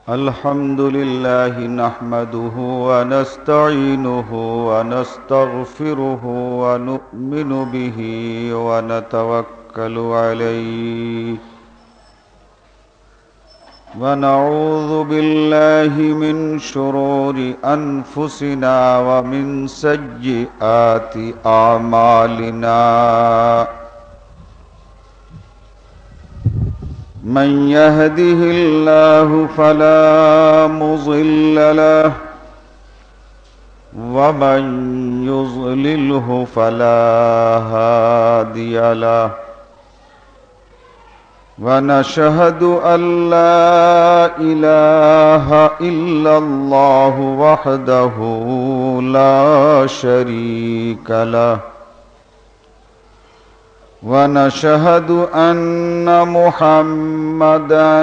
الحمد لله نحمده ونستعينه ونستغفره ونؤمن به ونتوكل عليه ونعوذ بالله من شرور أنفسنا ومن سيئات أعمالنا من يهده الله فلا مضل له ومن يضلله فلا هادي له ونشهد أن لا إله إلا الله وحده لا شريك له ونشهد أن محمدًا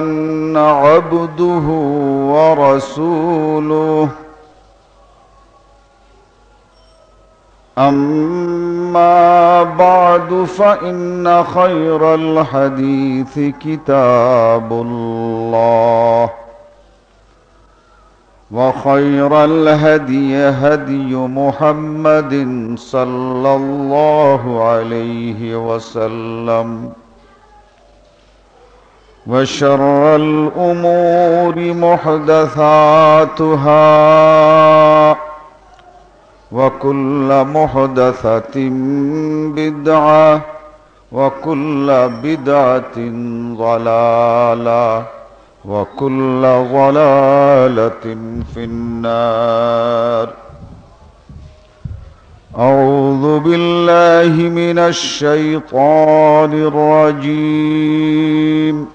عبده ورسوله أما بعد فإن خير الحديث كتاب الله وخير الهدي هدي محمد صلى الله عليه وسلم وشر الأمور محدثاتها وكل محدثة بدعة وكل بدعة ضلالة وكل ضلالة في النار أعوذ بالله من الشيطان الرجيم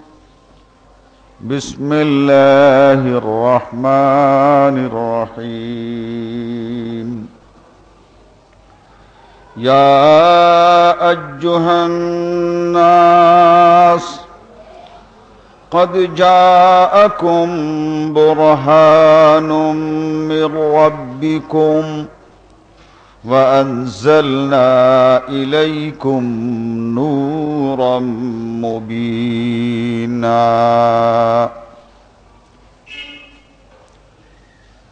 بسم الله الرحمن الرحيم يا أيها الناس قد جاءكم برهان من ربكم وأنزلنا إليكم نورا مبينا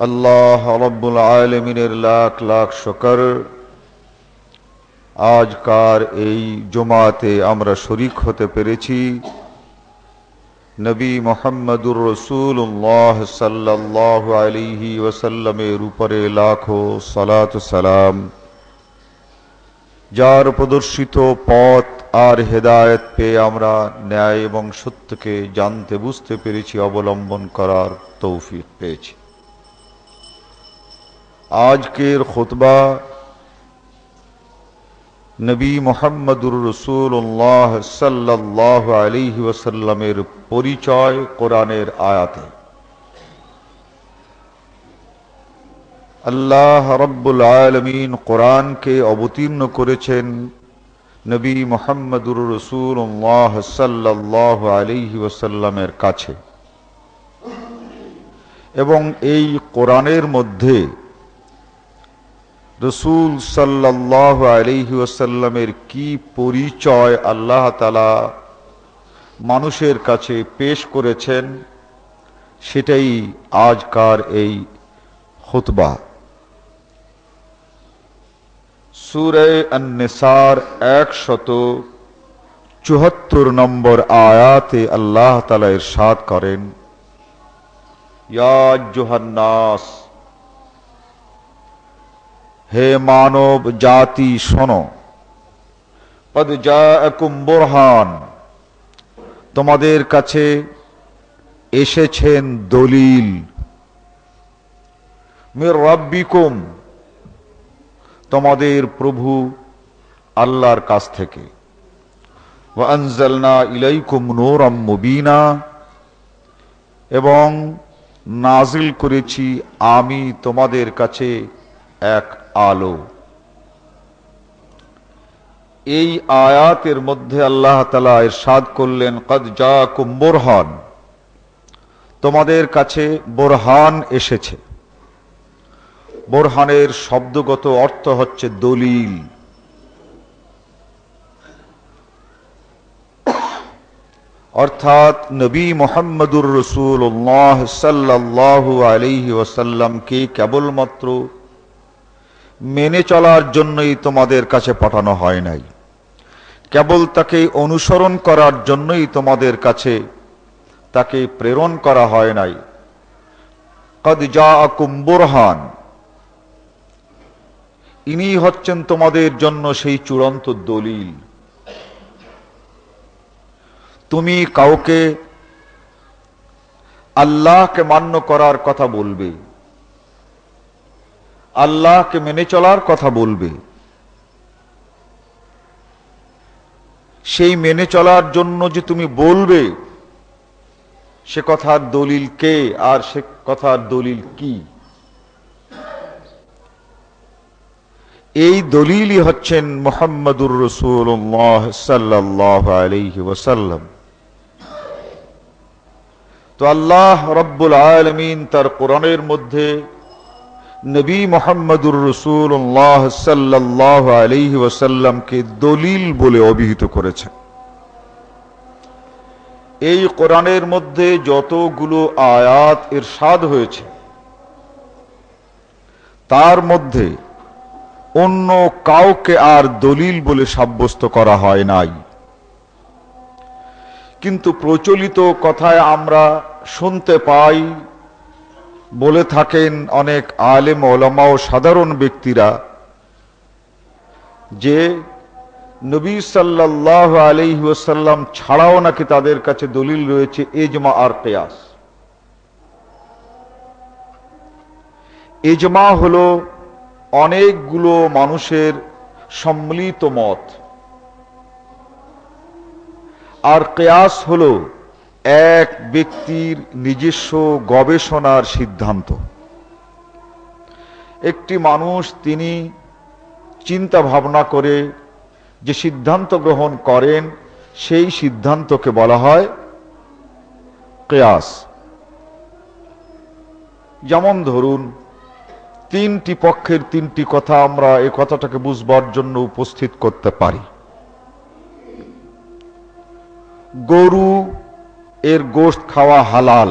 الله رب العالمين লাখ লাখ শুকর আজকার এই জুমাতে আমরা শরীক হতে পেরেছি নবী মুহাম্মদুর রাসূলুল্লাহ সাল্লাল্লাহু আলাইহি ওয়াসাল্লামের উপরে লাখো সালাত ও সালাম যার প্রদর্শিত পথ আর হেদায়েত পেয়ে আমরা ন্যায় এবং সত্যকে জানতে বুঝতে পেরেছি অবলম্বন করার তৌফিক পেয়েছি আজকের খুতবা নবী মুহাম্মদুর রাসূলুল্লাহ সাল্লাল্লাহু আলাইহি ওয়াসাল্লামের পরিচয় কোরআনের আয়াতে আল্লাহ রাব্বুল আলামিন কোরআনকে অবতীর্ণ করেছেন নবী মুহাম্মদুর রাসূলুল্লাহ সাল্লাল্লাহু আলাইহি ওয়াসাল্লামের কাছে এবং এই কোরআনের মধ্যে রসূল সাল্লাল্লাহু আলাইহি ওয়াসাল্লামের কি পরিচয় আল্লাহ তাআলা মানুষের কাছে পেশ করেছেন সেটাই আজকার এই খুতবা সূরা আন-নিসার 174 নম্বর আয়াতে আল্লাহ তাআলা ইরশাদ করেন ইয়া আইয়ুহান নাস হে মানব জাতি শোনো কদ জাআকুম বুরহান তোমাদের কাছে এসেছেন দলিল মির রাব্বিকুম তোমাদের প্রভু আল্লাহর কাছ থেকে ওয়া আনজালনা ইলাইকুম নূরাম মুবিনা এবং নাজিল করেছি আমি তোমাদের কাছে এক আলো এই আয়াতের মধ্যে আল্লাহ তাআলা ইরশাদ করলেন কদ জাআকুম বুরহান তোমাদের কাছে বুরহান এসেছে বোরহানের শব্দগত অর্থ হচ্ছে দলিল। অর্থাৎ নবী মুহাম্মদুর রাসূলুল্লাহ সাল্লাল্লাহু আলাইহি ওয়াসাল্লামকে কেবলমাত্র মেনে চলার জন্যই তোমাদের কাছে পাঠানো হয় নাই, কেবল তাকে অনুসরণ করার জন্যই তোমাদের কাছে তাকে প্রেরণ করা হয় নাই। কদ জাআকুম বুরহান, ইনি হচ্ছেন তোমাদের জন্য সেই চূড়ান্ত দলিল। তুমি কাউকে আল্লাহকে মান্য করার কথা বলবে, আল্লাহকে মেনে চলার কথা বলবে, সেই মেনে চলার জন্য যে তুমি বলবে সে কথার দলিল কে আর সে কথার দলিল কি? এই দলিলই হচ্ছেন মুহাম্মদুর রাসূলুল্লাহ সাল্লাল্লাহু আলাইহি ওয়াসাল্লাম। তো আল্লাহ রাব্বুল আলামিন তার কোরআনের মধ্যে নবী মুহাম্মদুর রাসূলুল্লাহ সাল্লাল্লাহু আলাইহি ওয়াসাল্লামকে দলিল বলে অভিহিত করেছেন। এই কোরআনের মধ্যে যতগুলো আয়াত ইরশাদ হয়েছে তার মধ্যে অন্য কাউকে আর দলিল বলে সাব্যস্ত করা হয় নাই। কিন্তু প্রচলিত কথায় আমরা শুনতে পাই, বলে থাকেন অনেক আলেম ওলামা ও সাধারণ ব্যক্তিরা, যে নবী সাল্লাল্লাহু আলাইহি ওয়াসাল্লাম ছাড়াও নাকি তাদের কাছে দলিল রয়েছে ইজমা আর কিয়াস। ইজমা হলো অনেকগুলো মানুষের সম্মিলিত মত, আর কিয়াস হলো এক ব্যক্তির নিজস্ব গবেষণার সিদ্ধান্ত। একটি মানুষ তিনি চিন্তা ভাবনা করে যে সিদ্ধান্ত গ্রহণ করেন সেই সিদ্ধান্তকে বলা হয় কিয়াস। যেমন ধরুন, তিনটি পক্ষের তিনটি কথা আমরা এই কথাটাকে বুঝবার জন্য উপস্থিত করতে পারি। গরু এর গোশত খাওয়া হালাল,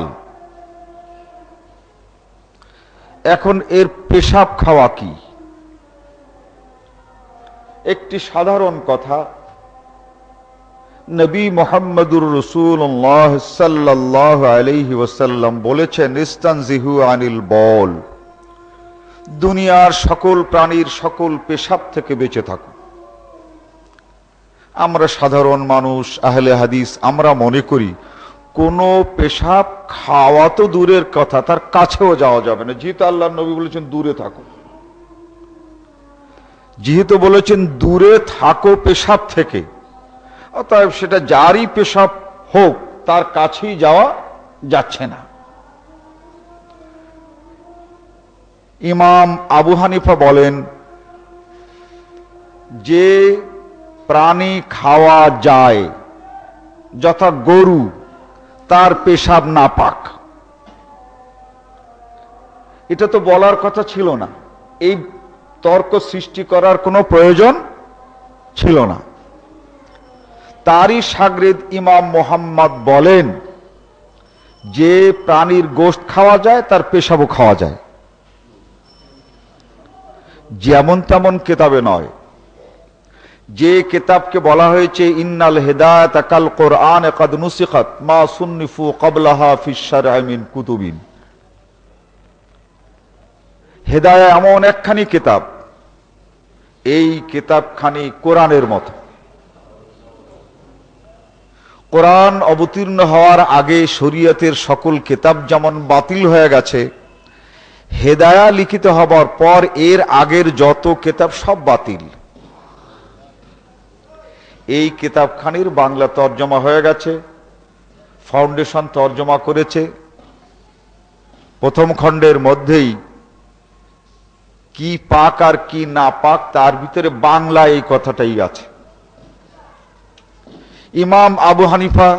এখন এর পেশাব খাওয়া কি? একটি সাধারণ কথা, নবী মুহাম্মদুর রাসূলুল্লাহ সাল্লাল্লাহু আলাইহি ওয়াসাল্লাম বলেছেন, ইস্তানজিহু আনিল বল, দুনিয়ার সকল প্রাণীর সকল পেশাব থেকে বেঁচে থাকো। আমরা সাধারণ মানুষ আহলে হাদিস আমরা মনে করি কোনো পেশাব খাওয়া তো দূরের কথা, তার কাছেও যাওয়া যাবে না। যেহেতু আল্লাহর নবী বলেছেন দূরে থাকো, যেহেতু বলেছেন দূরে থাকো পেশাব থেকে, অতএব সেটা যারই পেশাব হোক তার কাছেই যাওয়া যাচ্ছে না। ইমাম আবু হানিফা বলেন, যে প্রাণী খাওয়া যায় যথা গরু, তার পেশাব নাপাক। এটা তো বলার কথা ছিল না, এই তর্ক সৃষ্টি করার কোনো প্রয়োজন ছিল না। তারই শাগরেদ ইমাম মুহাম্মদ বলেন, যে প্রাণীর গোশত খাওয়া যায় তার পেশাবও খাওয়া যায়। যেমন তেমন কেতাবে নয়, যে কিতাবকে বলা হয়েছে ইন্নাল হিদায়াত কাল কোরআন কাদ নুসিখাত মা সুন্নিফু ক্বাবলাহা ফিশ শারঈ মিন কুতুবিন। হিদায়া এমন একখানি কিতাব, এই কিতাবখানি কোরআনের মতো। কোরআন অবতীর্ণ হওয়ার আগে শরীয়তের সকল কিতাব যেমন বাতিল হয়ে গেছে, হেদায়া লিখিত হবার পর এর আগের যত কিতাব সব বাতিল। এই কিতাবখানির বাংলা তর্জমা হয়ে গেছে, ফাউন্ডেশন তর্জমা করেছে। প্রথম খণ্ডের মধ্যেই কি পাক আর কি না পাক তার ভিতরে বাংলা এই কথাটাই আছে। ইমাম আবু হানিফা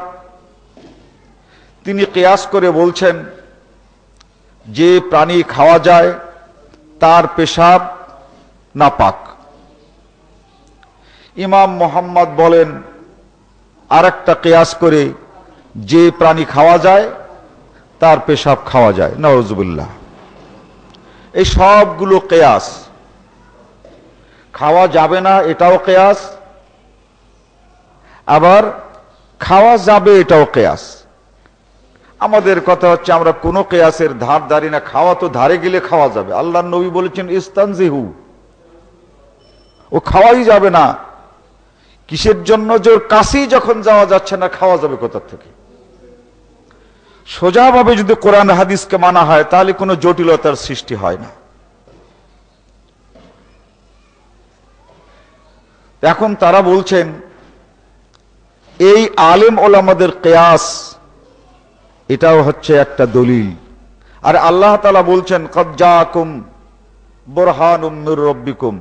তিনি কিয়াস করে বলছেন, যে প্রাণী খাওয়া যায় তার পেশাব নাপাক। ইমাম মুহাম্মদ বলেন আরেকটা কিয়াস করে, যে প্রাণী খাওয়া যায় তার পেশাব খাওয়া যায়, নাউজুবিল্লাহ। এই সবগুলো কিয়াস। খাওয়া যাবে না এটাও কিয়াস, আবার খাওয়া যাবে এটাও কিয়াস। আমাদের কথা হচ্ছে আমরা কোন কিয়াসের ধার ধারি না। খাওয়া তো ধারে গেলে খাওয়া যাবে। আল্লাহর নবী বলেছেন ইস্তানজিহু, ও খাওয়াই যাবে না। কিসের জন্য? যে ওর কাছেই যখন যাওয়া যাচ্ছে না, খাওয়া যাবে কোথা থেকে? সোজাভাবে যদি কোরআন হাদিসকে মানা হয় তাহলে কোনো জটিলতার সৃষ্টি হয় না। এখন তারা বলছেন এই আলেম ওলামাদের কিয়াস এটাও হচ্ছে একটা দলিল। আর আল্লাহ তাআলা বলছেন ক্বাদ জাআকুম বুরহানুম মির রাব্বিকুম,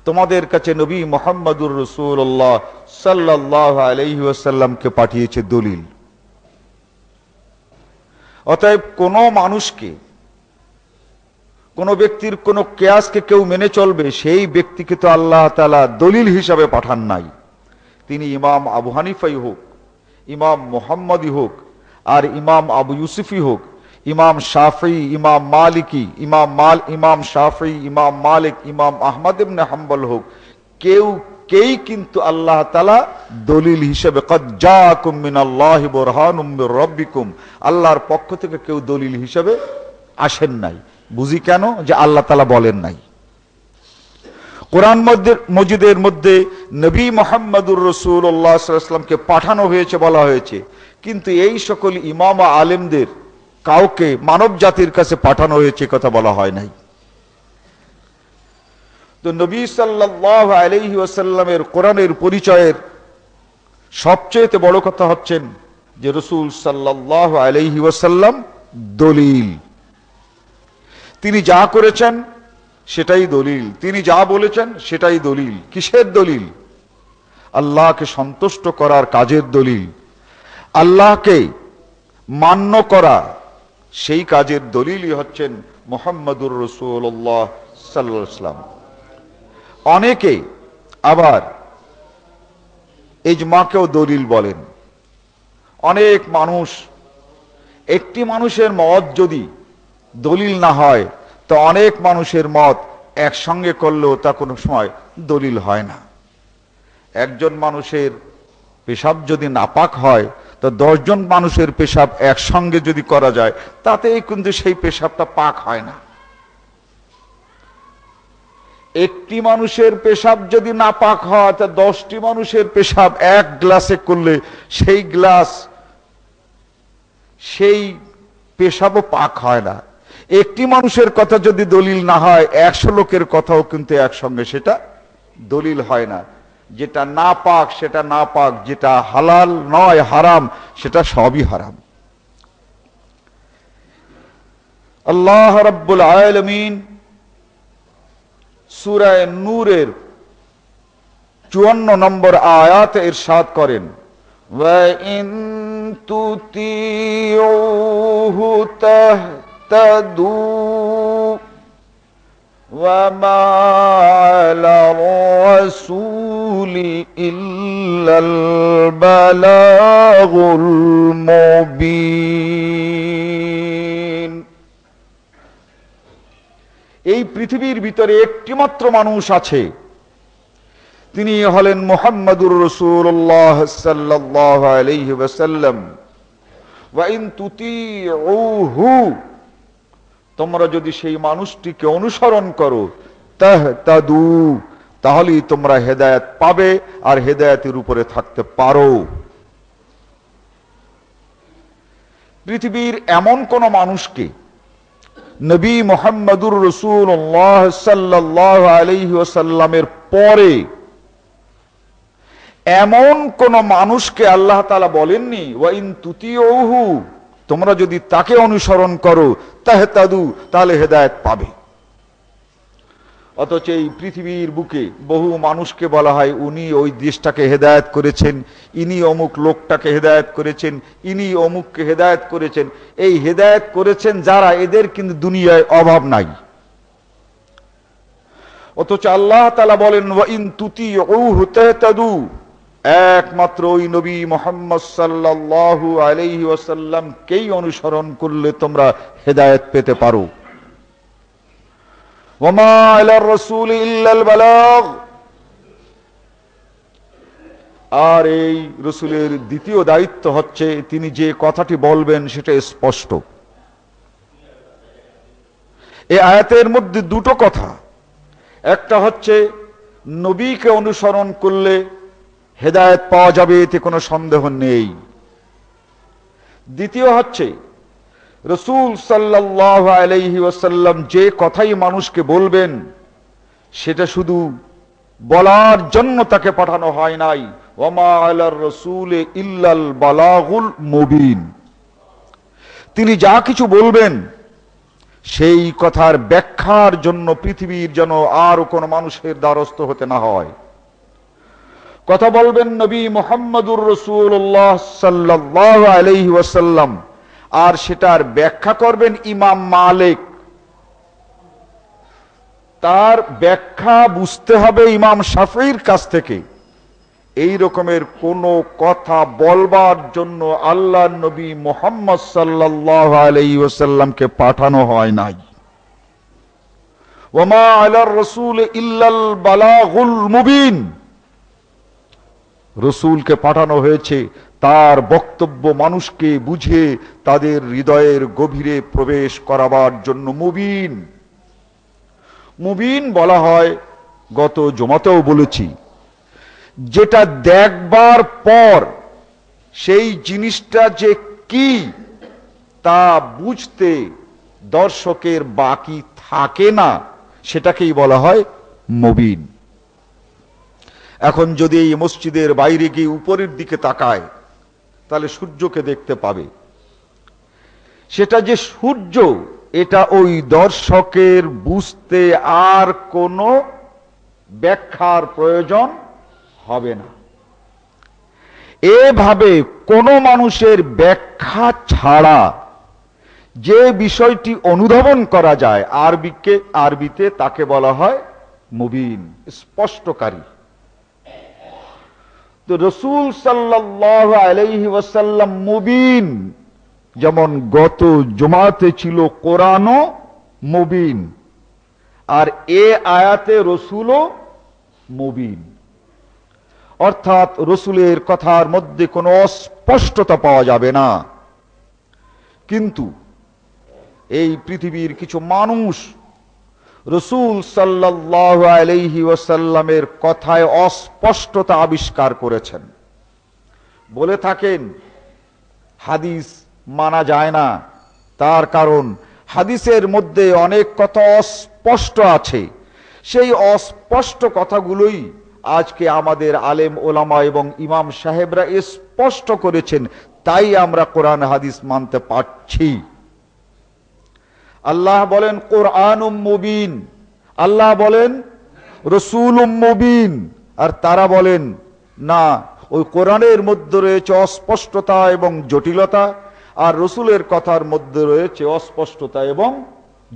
তোমাদের কাছে নবী মুহাম্মদুর রাসূলুল্লাহ সাল্লাল্লাহু আলাইহি ওয়াসাল্লামকে পাঠিয়েছে দলিল। অতএব কোন মানুষকে, কোন ব্যক্তির কোন কিয়াসকে কেউ মেনে চলবে, সেই ব্যক্তিকে তো আল্লাহ তাআলা দলিল হিসাবে পাঠান নাই। তিনি ইমাম আবু হানিফাই হোক, ইমাম মুহাম্মদি হোক, আর ইমাম আবু ইউসুফি হোক, ইমাম শাফি, ইমাম মালিকি, ইমাম শাফি, ইমাম মালিক, ইমাম আহমদ ইবনে হাম্বল হোক, কেই কিন্তু আল্লাহ তাআলা দলিল হিসেবে ক্বাদ জাআকুম মিনাল্লাহি বুরহানুম মির রাব্বিকুম, আল্লাহর পক্ষ থেকে কেউ দলিল হিসেবে আসেন নাই। বুঝি কেন? যে আল্লাহ তাআলা বলেন নাই। কোরআন মজিদের মধ্যে নবী মুহাম্মদুর রাসূলুল্লাহ সাল্লাল্লাহু আলাইহি ওয়াসাল্লামকে পাঠানো হয়েছে বলা হয়েছে, কিন্তু এই সকল ইমাম ও আলেমদের কাউকে মানব জাতির কাছে পাঠানো হয়েছে কথা বলা হয় নাই। তো নবী সাল্লাল্লাহু আলাইহি ওয়াসাল্লামের কোরআনের পরিচয়ের সবচেয়ে বড় কথা হচ্ছেন যে রাসূল সাল্লাল্লাহু আলাইহি ওয়াসাল্লাম দলিল। তিনি যা করেছেন সেটাই দলিল, তিনি যা বলেছেন সেটাই দলিল। কিসের দলিল? আল্লাহকে সন্তুষ্ট করার কাজের দলিল, আল্লাহকে মান্য করা সেই কাজের দলিলই হচ্ছেন মুহাম্মদুর রাসূলুল্লাহ সাল্লাল্লাহু আলাইহি ওয়াসাল্লাম। অনেকে আবার ইজমাকেও দলিল বলেন। অনেক মানুষ, একটি মানুষের মত যদি দলিল না হয় তো অনেক মানুষের মত একসঙ্গে করলেও তা কোনো সময় দলিল হয় না। একজন মানুষের পেশাব যদি নাপাক হয় তো 10 জন মানুষের পেশাব একসঙ্গে যদি করা যায় তাতেই কিন্তু সেই পেশাবটা পাক হয় না। একটি মানুষের পেশাব যদি নাপাক হয় তা 10টি মানুষের পেশাব এক গ্লাসে করলে সেই পেশাবও পাক হয় না। একটি মানুষের কথা যদি দলিল না হয় 100 লোকের কথাও কিন্তু একসঙ্গে সেটা দলিল হয় না। যেটা না পাক সেটা না পাক, যেটা হালাল নয় হারাম সেটা সবই হারাম। আল্লাহ রাব্বুল আলামিন সূরা নূরের 54 নম্বর আয়াতে ইরশাদ করেন, ওয়া ইন তুতিউহু তাহতাদু ওয়া মা আলার রাসূলি ইল্লাল বালাগুল মুবিন। এই পৃথিবীর ভিতরে একটি মাত্র মানুষ আছে, তিনি হলেন মুহাম্মদুর রাসূলুল্লাহ সাল্লাল্লাহু আলাইহি ওয়াসাল্লাম। ওয়া ইন তুতিউহু, তোমরা যদি সেই মানুষটিকে অনুসরণ করো, তাহতাদু, তাহলেই তোমরা হেদায়েত পাবে আর হেদায়েতের উপরে থাকতে পারো। পৃথিবীর এমন কোন মানুষকে নবী মুহাম্মদুর রাসূলুল্লাহ সাল্লাল্লাহু আলাইহি ওয়াসাল্লামের পরে এমন কোন মানুষকে আল্লাহ তাআলা বলেননি ওয়া ইন তুতিউহু, তোমরা যদি তাকে অনুসরণ করো তাহতাদু, তাহলে হেদায়েত পাবে। অথচ এই পৃথিবীর বুকে বহু মানুষকে বলা হয় উনি ওই দেশটাকে হেদায়েত করেছেন, ইনি অমুক লোকটাকে হেদায়েত করেছেন, ইনি অমুককে হেদায়েত করেছেন। এই হেদায়েত করেছেন যারা, এদের কিন্তু দুনিয়ায় অভাব নাই। অথচ আল্লাহ তাআলা বলেন ওয়া ইন তুতিউহু তাহতাদু, একমাত্র ওই নবী মুহাম্মদ সাল্লাল্লাহু আলাইহি ওয়াসাল্লামকেই অনুসরণ করলে তোমরা হেদায়েত পেতে পারো। ওয়ামা আলার রাসূল ইল্লাল বালাগ। আর এই রাসূলের দ্বিতীয় দায়িত্ব হচ্ছে তিনি যে কথাটি বলবেন সেটা স্পষ্ট। এই আয়াতের মধ্যে দুটো কথা, একটা হচ্ছে নবীকে অনুসরণ করলে হেদায়েত পাওয়া যাবে, এতে কোনো সন্দেহ নেই। দ্বিতীয় হচ্ছে রাসূল সাল্লাল্লাহু আলাইহি ওয়াসাল্লাম যে কথাই মানুষকে বলবেন সেটা শুধু বলার জন্য তাকে পাঠানো হয় নাই। ওয়ামা আলার রাসূলি ইল্লাল বালাগুল মুবিন। তিনি যা কিছু বলবেন সেই কথার ব্যাখ্যার জন্য পৃথিবীর যেন আর কোনো মানুষের দ্বারস্থ হতে না হয়। কথা বলবেন নবী মুহাম্মদুর রাসূলুল্লাহ সাল্লাল্লাহু আলাইহি ওয়াসাল্লাম, আর সেটার ব্যাখ্যা করবেন ইমাম মালিক। তার ব্যাখ্যা বুঝতে হবে ইমাম শাফিঈর কাছ থেকে। এই রকমের কোন কথা বলবার জন্য আল্লাহর নবী মুহাম্মদ সাল্লাল্লাহু আলাইহি ওয়াসাল্লামকে পাঠানো হয় নাই। ওয়ামা আলার রাসূল ইল্লাল বালাগুল মুবিন। রাসূলকে পাঠানো হয়েছে তার বক্তব্য মানুষকে বুঝে তাদের হৃদয়ের গভীরে প্রবেশ করাবার জন্য। মুবিন মুবিন বলা হয়, গত জুমাতেও বলেছি, যেটা দেখবার পর সেই জিনিসটা যে কি তা বুঝতে দর্শকের বাকি থাকে না, সেটাকেই বলা হয় মুবিন। এখন যদি এই মসজিদের বাইরে গিয়ে উপরের দিকে তাকায় তাহলে সূর্যকে দেখতে পাবে। সেটা যে সূর্য এটা ওই দর্শকের বুঝতে আর কোনো ব্যাখ্যার প্রয়োজন হবে না। এভাবে কোন মানুষের ব্যাখ্যা ছাড়া যে বিষয়টি অনুধাবন করা যায় আরবিতে তাকে বলা হয় মুবিন, স্পষ্টকারী। তো রাসূল সাল্লাল্লাহু আলাইহি ওয়াসাল্লাম মুবিন, যেমন গত জুমাতে ছিল কোরআনও মুবিন, আর এ আয়াতে রাসূলও মুবিন। অর্থাৎ রাসূলের কথার মধ্যে কোনো অস্পষ্টতা পাওয়া যাবে না। কিন্তু এই পৃথিবীর কিছু মানুষ রাসূল সাল্লাল্লাহু আলাইহি ওয়াসাল্লামের কথায় অস্পষ্টতা আবিষ্কার করেছেন। বলে থাকেন হাদিস মানা যায় না, তার কারণ হাদিসের মধ্যে অনেক কথা অস্পষ্ট আছে। সেই অস্পষ্ট কথাগুলোই আজকে আমাদের আলেম ওলামা এবং ইমাম সাহেবরা স্পষ্ট করেছেন, তাই আমরা কোরআন হাদিস মানতে পারছি। আল্লাহ বলেন কোরআনুম মুবিন, আল্লাহ বলেন রাসূলুম মুবিন, আর তারা বলেন না, ওই কোরআনের মধ্যে রয়েছে অস্পষ্টতা এবং জটিলতা, আর রাসূলের কথার মধ্যে রয়েছে অস্পষ্টতা এবং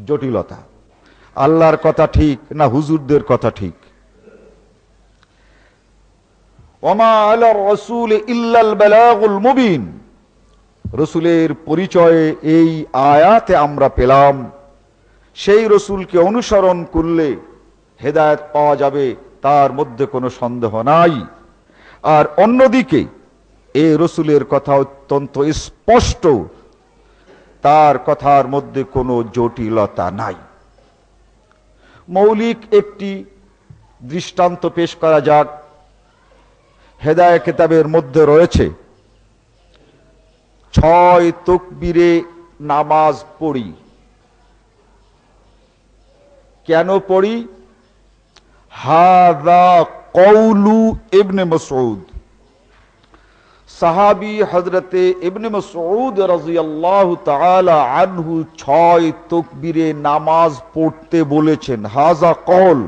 জটিলতা। আল্লাহর কথা ঠিক না হুজুরদের কথা ঠিক? ওয়ামা আলার রাসূল ইল্লাল বালাগুল মুবিন। রাসূলের পরিচয়ে এই আয়াতে আমরা পেলাম সেই রাসূলকে অনুসরণ করলে হেদায়েত পাওয়া যাবে, তার মধ্যে কোনো সন্দেহ নাই। আর অন্যদিকে এই রাসূলের কথা অত্যন্ত স্পষ্ট, তার কথার মধ্যে কোনো জটিলতা নাই। মৌলিক একটি দৃষ্টান্ত পেশ করা যাক। হেদায়েত কিতাবের মধ্যে রয়েছে 6 তাকবীরে নামাজ পড়ি। কেন পড়ি? হাযা কওলু ইবনে মাসউদ। সাহাবী হযরতে ইবনে মাসউদ রাদিয়াল্লাহু তাআলা আনহু 6 তাকবীরে নামাজ পড়তে বলেছেন। হাযা কওল,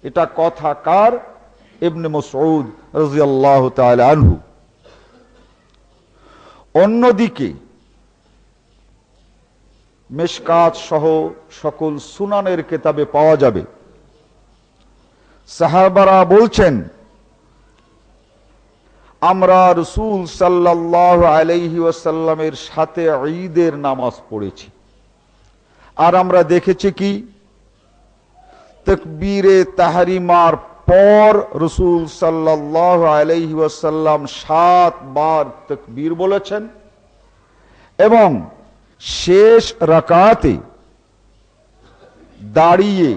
এটা কথা কার? ইবনে মাসউদ রাদিয়াল্লাহু তাআলা আনহু। অন্যদিকে মিশকাত সহ সকল সুনানের কিতাবে পাওয়া যাবে সাহাবারা বলছেন আমরা রাসূল সাল্লাল্লাহু আলাইহি ওয়াসাল্লামের সাথে ঈদের নামাজ পড়েছি, আর আমরা দেখেছি কি তাকবীরে তাহরিমার পর রাসূল সাল্লাল্লাহু আলাইহি ওয়াসাল্লাম 7 বার তাকবীর বলেছেন এবং শেষ রাকাতে দাঁড়িয়ে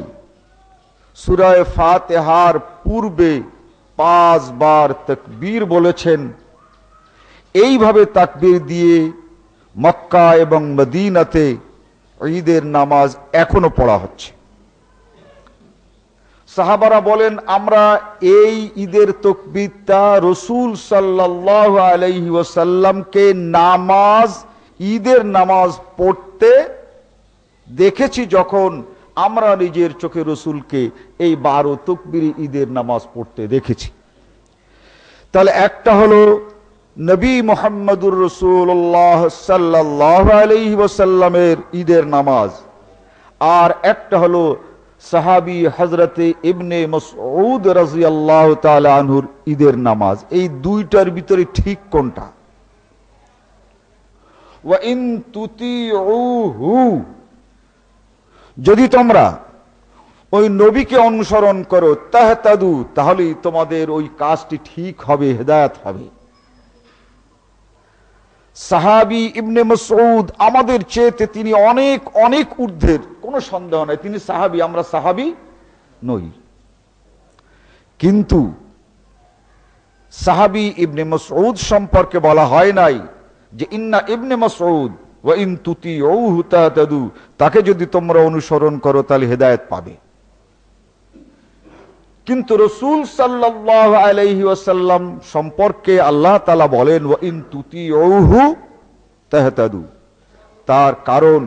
সূরা ফাতিহার পূর্বে 5 বার তাকবীর বলেছেন। এইভাবে তাকবীর দিয়ে মক্কা এবং মদিনাতে ঈদের নামাজ এখনো পড়া হচ্ছে। সাহাবারা বলেন, আমরা এই ঈদের তাকবীরটা রাসূল সাল্লাল্লাহু আলাইহি ওয়াসাল্লামকে নামাজ, ঈদের নামাজ পড়তে দেখেছি যখন আমরা নিজের চোখে রাসূলকে এই 12 তাকবীর ঈদের নামাজ পড়তে দেখেছি। তাহলে একটা হলো নবী মুহাম্মদুর রাসূলুল্লাহ সাল্লাল্লাহু আলাইহি ওয়াসাল্লামের ঈদের নামাজ, আর একটা হলো সাহাবী হযরতে ইবনে মাসউদ রাদিয়াল্লাহু তাআলা আনহুর ঈদের নামাজ। এই দুইটার ভিতরে ঠিক কোনটা? ওয়া ইন তুতিউহু, যদি তোমরা ওই নবীকে অনুসরণ করো, তাহতাদু, তাহলেই তোমাদের ওই কাজটি ঠিক হবে, হেদায়েত হবে। সাহাবী ইবনে মাসউদ আমাদের চেয়ে তিনি অনেক অনেক ঊর্ধ্বের, কোনো সন্দেহ নাই, তিনি সাহাবী, আমরা সাহাবী নই। কিন্তু সাহাবী ইবনে মাসউদ সম্পর্কে বলা হয় নাই যে ইন্না ইবনে মাসউদ ওয়া ইন তুতিউহু তাহতাদু, তাকে যদি তোমরা অনুসরণ করো তাহলে হেদায়েত পাবে। কিন্তু রাসূল সাল্লাল্লাহু আলাইহি ওয়াসাল্লাম সম্পর্কে আল্লাহ তাআলা বলেন ওয়া ইন তুতিউহু তাহতাদু। তার কারণ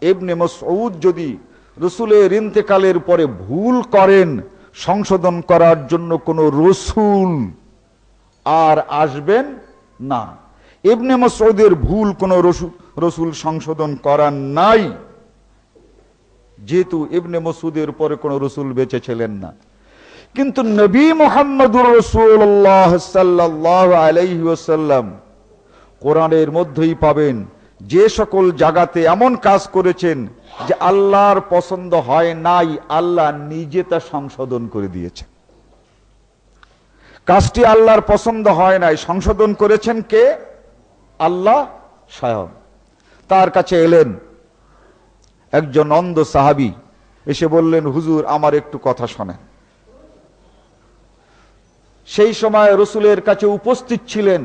ইবনে মাসউদ যদি রাসূলের ইন্তেকালের পরে ভুল করেন, সংশোধন করার জন্য কোনো রাসূল আর আসবেন না। ইবনে মাসউদের ভুল কোনো রাসূল সংশোধন করার নাই, যেহেতু ইবনে মাসউদের পরে কোনো রাসূল বেঁচে ছিলেন না। কিন্তু নবী মুহাম্মদুর রাসূলুল্লাহ সাল্লাল্লাহু আলাইহি ওয়াসাল্লাম কোরআনের মধ্যেই পাবেন যে সকল জায়গাতে এমন কাজ করেছেন যে আল্লাহর পছন্দ হয় নাই, আল্লাহ নিজে তা সংশোধন করে দিয়েছেন। কাজটি আল্লাহর পছন্দ হয় নাই, সংশোধন করেছেন কে? আল্লাহ স্বয়ং। তার কাছে এলেন একজন অন্ধ সাহাবী, এসে বললেন, হুজুর আমার একটু কথা শোনেন। সেই সময় রাসূলের কাছে উপস্থিত ছিলেন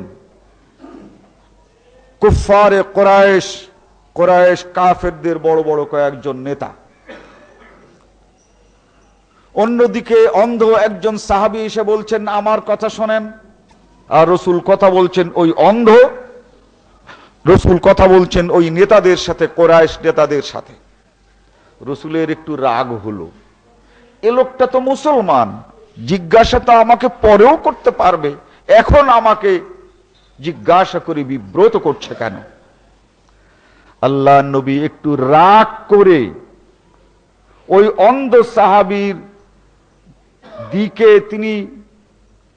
কুফফারে কুরাইশ, কুরাইশ কাফেরদের বড় বড় কয়েকজন নেতা। অন্যদিকে অন্ধ একজন সাহাবী এসে বলছেন, আমার কথা শোনেন। আর রাসূল কথা বলছেন ওই অন্ধ, রাসূল কথা বলছেন ওই নেতাদের সাথে, কুরাইশ নেতাদের সাথে। রাসূলের একটু রাগ হলো, এ লোকটা তো মুসলমান, জিজ্ঞাসা তো আমাকে পরেও করতে পারবে, এখন আমাকে জিজ্ঞাসা করে বিব্রত করছে কেন? আল্লাহ নবী একটু রাগ করে ওই অন্ধ সাহাবীর দিকে তিনি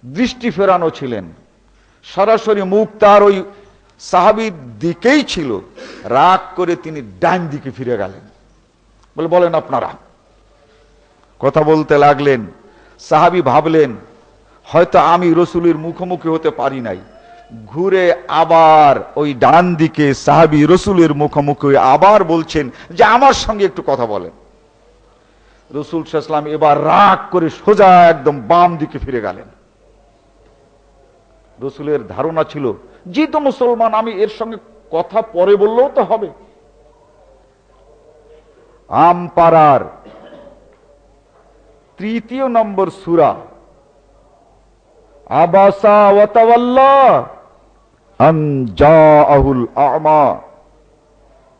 দৃষ্টি ফেরানো ছিলেন, সরাসরি মুখ তার ওই সাহাবীর দিকেই ছিল। রাগ করে তিনি ডান দিকে ফিরে গেলেন, বলেন আপনারা। কথা বলতে লাগলেন। সাহাবী ভাবলেন হয়তো আমি রাসূলের মুখোমুখি হতে পারি নাই, ঘুরে আবার ওই ডান দিকে সাহাবী রাসূলের মুখোমুখি আবার বলছেন যে আমার সঙ্গে একটু কথা বলেন। রাসূল সাল্লাল্লাহু আলাইহি ওয়াসাল্লাম এবার রাগ করে সোজা একদম বাম দিকে ফিরে গেলেন। রাসূলের ধারণা ছিল যে তো মুসলমান, আমি এর সঙ্গে কথা পরে বললেও তো হবে। আমপারার 3 নম্বর সূরা আবাসা ওয়া তাওয়াল্লা আন জাআহুল আ'মা,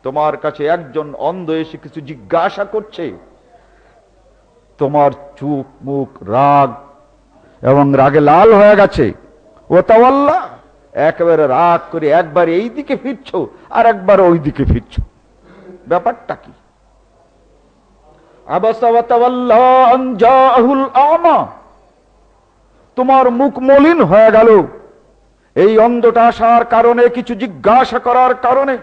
তোমার কাছে একজন অন্ধ এসে কিছু জিজ্ঞাসা করছে, তোমার চোখ মুখ রাগ এবং রাগে লাল হয়ে গেছে। ওয়া তাওয়াল্লা, একেবারে রাগ করে একবার এই দিকে ফিরছো আর একবার ওই দিকে ফিরছো, ব্যাপারটা কি? আবাসা ওয়া তাওয়াল্লা আন জাআহুল আ'মা, তোমার মুখ মলিন হয়ে গেল এই অন্ধটা আসার কারণে, কিছু জিজ্ঞাসা করার কারণে,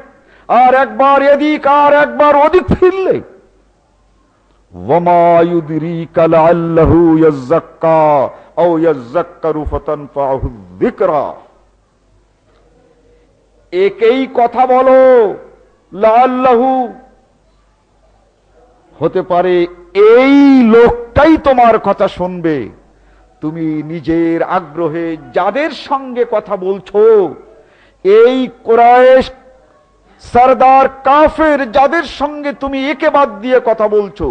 আর একবার এদিক আর একবার ওদিক ফিরলে, ওয়ামা ইউদরিকা লাআল্লাহু ইয়াযাক্কা আও ইয়াযাক্কারু ফাতানফাহু যিকরা, একেই কথা বলো, লাআল্লাহু, হতে পারে এই লোকটাই তোমার কথা শুনবে। তুমি নিজের আগ্রহে যাদের সঙ্গে কথা বলছো, এই কুরাইশ সরদার কাফের যাদের সঙ্গে তুমি একে বাদ দিয়ে কথা বলছো,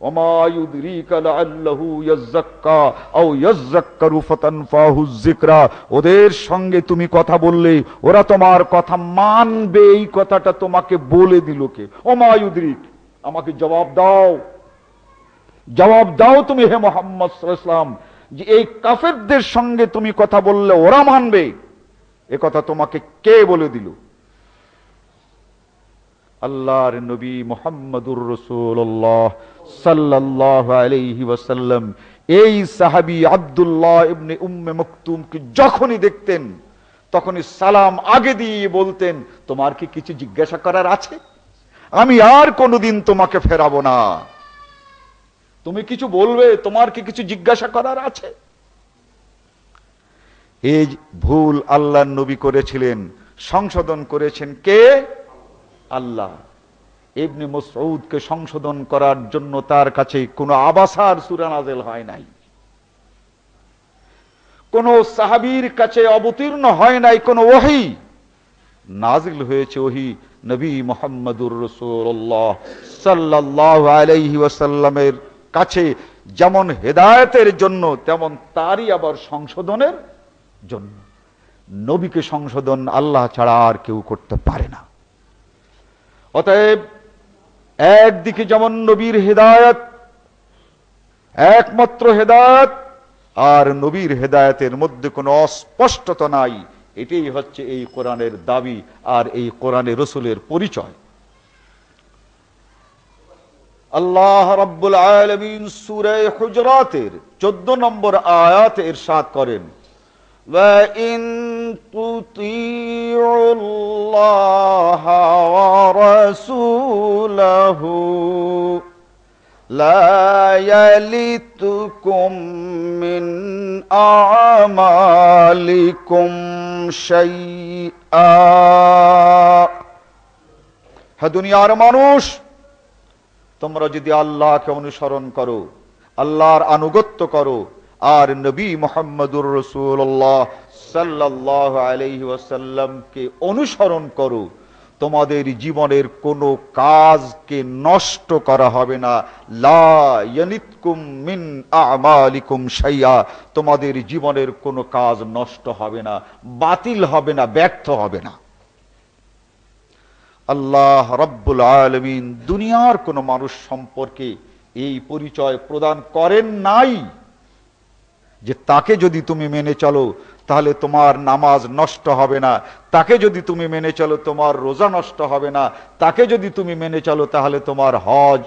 ওমা ইউদরিকা লাআল্লাহু ইয়াযাক্কা আও ইয়াযাক্কারু ফাতানফাহু যিকরা, ওদের সঙ্গে তুমি কথা বললে ওরা তোমার কথা মানবে, এই কথাটা তোমাকে বলে দিল কে? ওমা ইউদরিক, আমাকে জবাব দাও, জবাব দাও তুমি হে মুহাম্মদ সাল্লাল্লাহু আলাইহি ওয়াসাল্লাম, যে এই কাফেরদের সঙ্গে তুমি কথা বললে ওরা মানবে, এ কথা তোমাকে কে বলে দিল? আল্লাহর নবী মুহাম্মদুর রাসূলুল্লাহ সাল্লাল্লাহু আলাইহি ওয়াসাল্লাম এই সাহাবী আব্দুল্লাহ ইবনে উম্মে মাকতুমকে যখনই দেখতেন তখনই সালাম আগে দিয়ে বলতেন, তোমার কি কিছু জিজ্ঞাসা করার আছে? আমি আর কোনোদিন তোমাকে ফেরাবো না, তুমি কিছু বলবে, তোমার কি কিছু জিজ্ঞাসা করার আছে? এই ভুল আল্লাহর নবী করেছিলেন, সংশোধন করেছেন কে? আল্লাহ। ইবনে মাসউদকে সংশোধন করার জন্য তার কাছে কোনো আবাসার সূরা নাযিল হয় নাই, কোন সাহাবীর কাছে অবতীর্ণ হয় নাই কোন ওহী, নাযিল হয়েছে ওহী নবী মুহাম্মদুর রাসূলুল্লাহ সাল্লাল্লাহু আলাইহি ওয়াসাল্লামের কাছে, যেমন হেদায়েতের জন্য তেমন তারই আবার সংশোধনের জন্য। নবীকে সংশোধন আল্লাহ ছাড়া আর কেউ করতে পারে না। অতএব একদিকে যেমন নবীর হেদায়েত একমাত্র হেদায়েত, আর নবীর হেদায়েতের মধ্যে কোনো অস্পষ্টতা নাই, এটাই হচ্ছে এই কোরআনের দাবি আর এই কোরআনে রাসূলের পরিচয়। আল্লাহ রাব্বুল আলামিন সূরা হুজরাতের 14 নম্বর আয়াতে ইরশাদ করেন, ওয়া ইন তুতিউল্লাহা ওয়া রাসূলাহু লা ইয়ালিতুকুম মিন আমালিকুম শাইআ। হে দুনিয়ার মানুষ, তোমরা যদি আল্লাহকে অনুসরণ করো, আল্লাহর আনুগত্য করো, আর নবী মুহাম্মদুর রাসূলুল্লাহ সাল্লাল্লাহু আলাইহি ওয়াসাল্লামকে অনুসরণ করো, তোমাদের জীবনের কোনো কাজকে নষ্ট করা হবে না। লা ইয়ালিতকুম মিন আমালিকুম শাইআ, তোমাদের জীবনের কোনো কাজ নষ্ট হবে না, বাতিল হবে না, ব্যর্থ হবে না। আল্লাহ রাব্বুল আলামিন দুনিয়ার কোন মানুষ সম্পর্কে এই পরিচয় প্রদান করেন নাই যে তাকে যদি তুমি মেনে চলো তাহলে তোমার নামাজ নষ্ট হবে না, তাকে যদি তুমি মেনে চলো তোমার রোজা নষ্ট হবে না, তাকে যদি তুমি মেনে চলো তাহলে তোমার হজ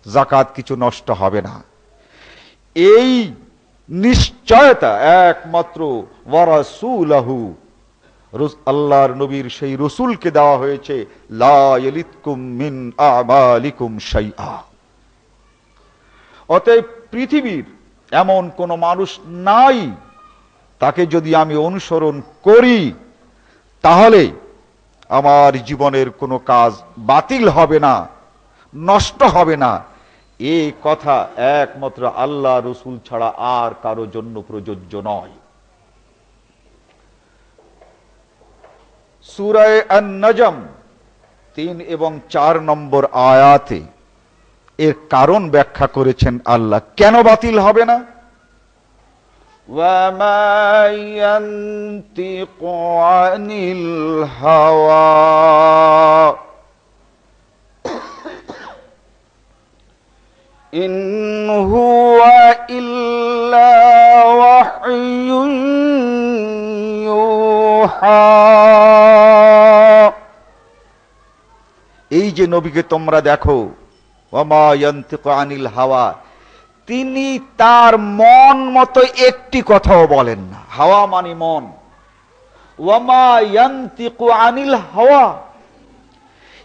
যাকাত কিছু নষ্ট হবে না। এই নিশ্চয়তা একমাত্র ওয়া রাসূলুহু, আল্লাহর নবীর সেই রসুলকে দেওয়া হয়েছে, লা ইয়ালিতকুম মিন আমালিকুম শাইআ। অতএব পৃথিবীর এমন কোন মানুষ নাই তাকে যদি আমি অনুসরণ করি তাহলে আমার জীবনের কোনো কাজ বাতিল হবে না, নষ্ট হবে না। এই কথা একমাত্র আল্লাহ রসুল ছাড়া আর কারো জন্য প্রযোজ্য নয়। সূরা আন-নাজম 3 এবং 4 নম্বর আয়াতে এর কারণ ব্যাখ্যা করেছেন আল্লাহ, কেন বাতিল হবে না। ওয়া মা ইয়ানতিকু আনিল হাওয়া ইন হুয়া ইল্লা ওয়াহয়ুন ইউহা। এই যে নবীকে তোমরা দেখো, ওয়া মা ইয়ানতিকু আনিল হাওয়া, তিনি তার মন মতো একটি কথাও বলেন না। হাওয়া মানে মন, ওয়ামা ইয়ানতিকু আনিল হাওয়া,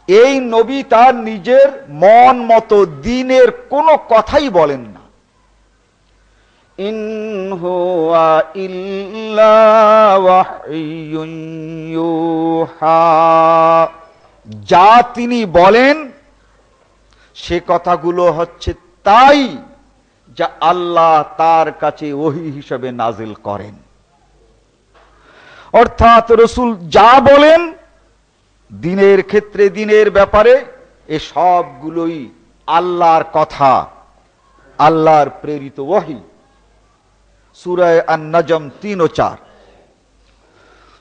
এই নবী তার নিজের মন মতো দ্বীনের কোনো কথাই বলেন না। ইন হুয়া ইল্লা ওয়াহয়ুন ইউহা, যা তিনি বলেন সে কথাগুলো হচ্ছে তাই যা আল্লাহ তার কাছে ওহী হিসেবে নাজিল করেন। অর্থাৎ রাসূল যা বলেন দ্বীনের ক্ষেত্রে, দ্বীনের ব্যাপারে, এ সবগুলোই আল্লাহর কথা, আল্লাহর প্রেরিত ওহী। সূরা আন-নাজম 3 ও 4,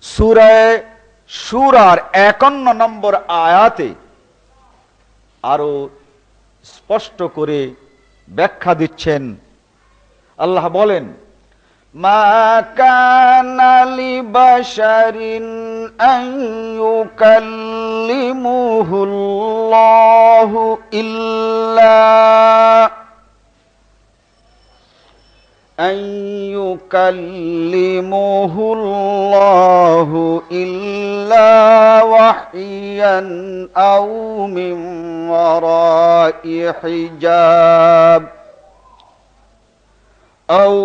সূরা শূরার 51 নম্বর আয়াতে আরো স্পষ্ট করে ব্যাখ্যা দিচ্ছেন। আল্লাহ বলেন, মা কানা লিবাশারিন আন ইউকাল্লিমুহুল্লাহু ইল্লা ওয়াহইয়ান আও মিন ওয়ারাই হিজাব أو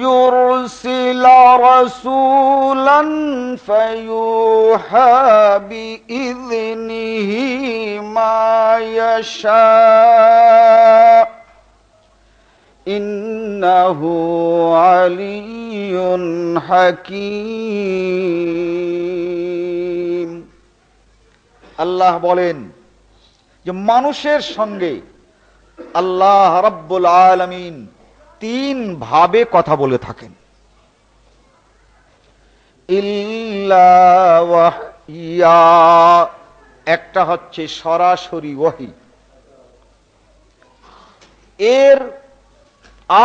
يرسل رسولا فيوحى بإذنه ما يشاء إنه علي حكيم। আল্লাহ বলেন যে মানুষের সঙ্গে আল্লাহ রাব্বুল আলামিন তিন ভাবে কথা বলে থাকেন। ইল্লা ওয়াহইয়া, একটা হচ্ছে সরাসরি ওহী, এর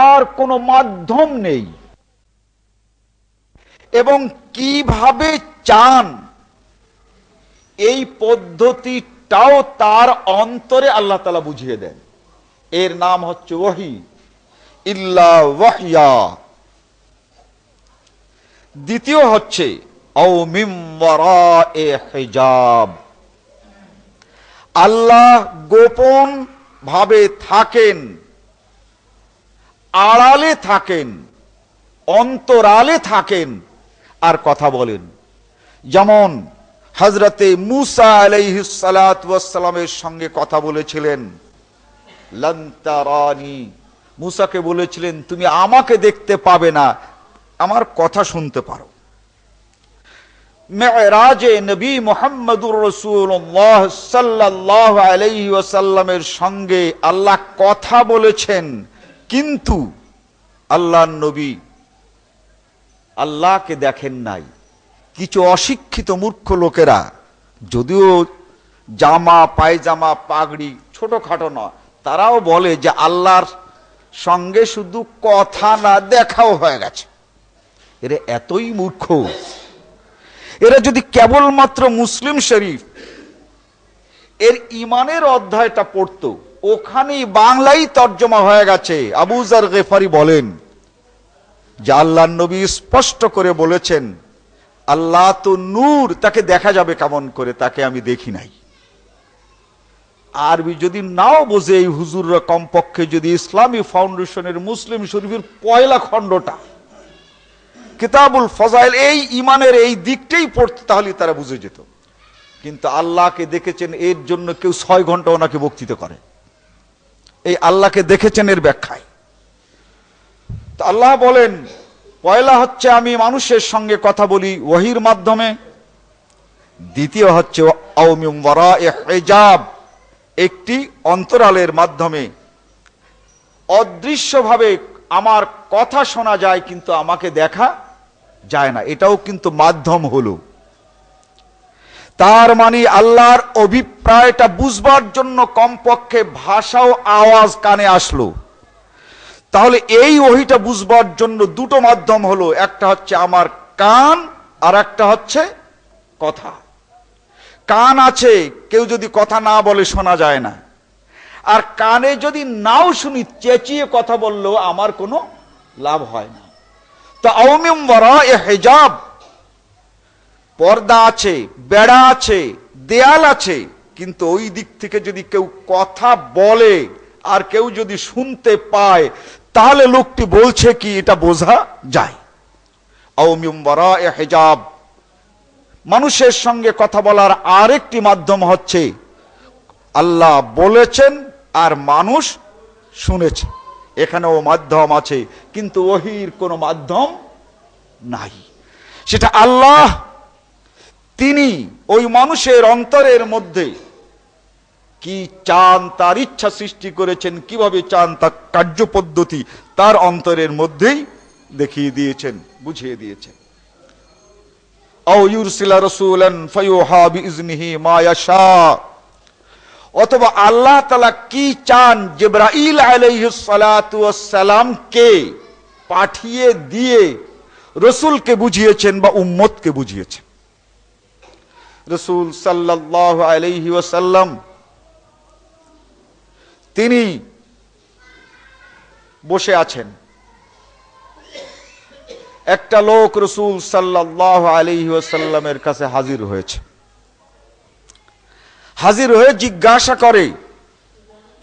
আর কোনো মাধ্যম নেই। এবং কিভাবে চান এই পদ্ধতিটাও তার অন্তরে আল্লাহ তাআলা বুঝিয়ে দেন। এর নাম হচ্ছে ওহী, ইল্লা ওয়াহইয়া। দ্বিতীয় হচ্ছে আও মিন ওয়ারাই হিজাব, আল্লাহ গোপন ভাবে থাকেন, আড়ালে থাকেন, অন্তরালে থাকেন আর কথা বলেন। যেমন হযরতে মূসা আলাইহিস সালাতু ওয়াস সালামের সঙ্গে কথা বলেছিলেন, লান তারানি, মূসাকে বলেছিলেন তুমি আমাকে দেখতে পাবে না, আমার কথা শুনতে পারো। মেরাজে নবী মুহাম্মদুর রাসূলুল্লাহ সাল্লাল্লাহু আলাইহি ওয়াসাল্লামের সঙ্গে আল্লাহ কথা বলেছেন, কিন্তু আল্লাহর নবী আল্লাহকে দেখেন নাই। কিছু অশিক্ষিত মূর্খ লোকেরা, যদিও জামা পায়জামা পাগড়ি ছোটখাটো নয়, তারাও বলে যে আল্লাহর সঙ্গে শুধু কথা না দেখাও হয়ে গেছে। এরা এতই মূর্খ, এরা যদি কেবলমাত্র মুসলিম শরীফ এর ইমানের অধ্যায়টা পড়তো, ওখানেই বাংলায় তর্জমা হয়ে গেছে। আবু যার গিফারি বলেন যে আল্লাহর নবী স্পষ্ট করে বলেছেন, আল্লাহ তো নূর, তাকে দেখা যাবে কেমন করে, তাকে আমি দেখি নাই। আরবি যদি নাও বোঝে এই হুজুররা কমপক্ষে যদি ইসলামী ফাউন্ডেশনের মুসলিম শরীফের পয়লা খণ্ডটা কিতাবুল ফজাইল এই ইমানের এই দিকটাই পড়তে, তাহলে তারা বুঝে যেত। কিন্তু আল্লাহকে দেখেছেন এর জন্য কেউ 6 ঘন্টা ওনাকে বক্তৃতা করে, এই আল্লাহকে দেখেছেন এর ব্যাখ্যায়। তো আল্লাহ বলেন, পয়লা হচ্ছে আমি মানুষের সঙ্গে কথা বলি ওহীর মাধ্যমে, দ্বিতীয় হচ্ছে আও মিন ওয়ারাই হিজাব, একটি অন্তরালের মাধ্যমে, অদৃশ্যভাবে আমার কথা শোনা যায় কিন্তু আমাকে দেখা যায় না, এটাও কিন্তু মাধ্যম হলো। তার মানে আল্লাহর অভিপ্রায়টা বুঝবার জন্য কমপক্ষে ভাষা ও আওয়াজ কানে আসলো। তাহলে এই ওহীটা বুঝবার জন্য দুটো মাধ্যম হলো, একটা হচ্ছে আমার কান আর একটা হচ্ছে কথা। কান আছে, কেউ যদি কথা না বলে শোনা যায় না, আর কানে যদি নাও শুনি চেঁচিয়ে কথা বললেও আমার কোনো লাভ হয় না। তো আও মিন ওয়ারাই হিজাব, পর্দা আছে, বেড়া আছে, দেয়াল আছে, কিন্তু ওই দিক থেকে যদি কেউ কথা বলে আর কেউ যদি শুনতে পায়, তাহলে লোকটি বলছে কি এটা বোঝা যায়। আও মিন ওয়ারা'i হিজাব, মানুষের সঙ্গে কথা বলার আরেকটি মাধ্যম হচ্ছে আল্লাহ বলেছেন আর মানুষ শুনেছে, এখানেও মাধ্যম আছে, কিন্তু ওহীর কোনো মাধ্যম নাই। সেটা আল্লাহ তিনি ওই মানুষের অন্তরের মধ্যে কি চান, তার ইচ্ছা সৃষ্টি করেছেন, কিভাবে চান তার কার্যপদ্ধতি তার অন্তরের মধ্যেই দেখিয়ে দিয়েছেন, বুঝিয়ে দিয়েছেন। আও ইউরসিলা রাসূলান ফায়ুহা বিইজনিহি মা ইয়াশা, অথবা আল্লাহ তাআলা কি চান জিবরাইল আলাইহিস সালাতু ওয়াস সালামকে পাঠিয়ে দিয়ে রাসূলকে বুঝিয়েছেন বা উম্মতকে বুঝিয়েছেন। রাসূল সাল্লাল্লাহু আলাইহি ওয়াসাল্লাম তিনি বসে আছেন, একটা লোক রাসূল সাল্লাল্লাহু আলাইহি ওয়াসাল্লামের কাছে হাজির হয়েছে। হাজির হয়ে জিজ্ঞাসা করে,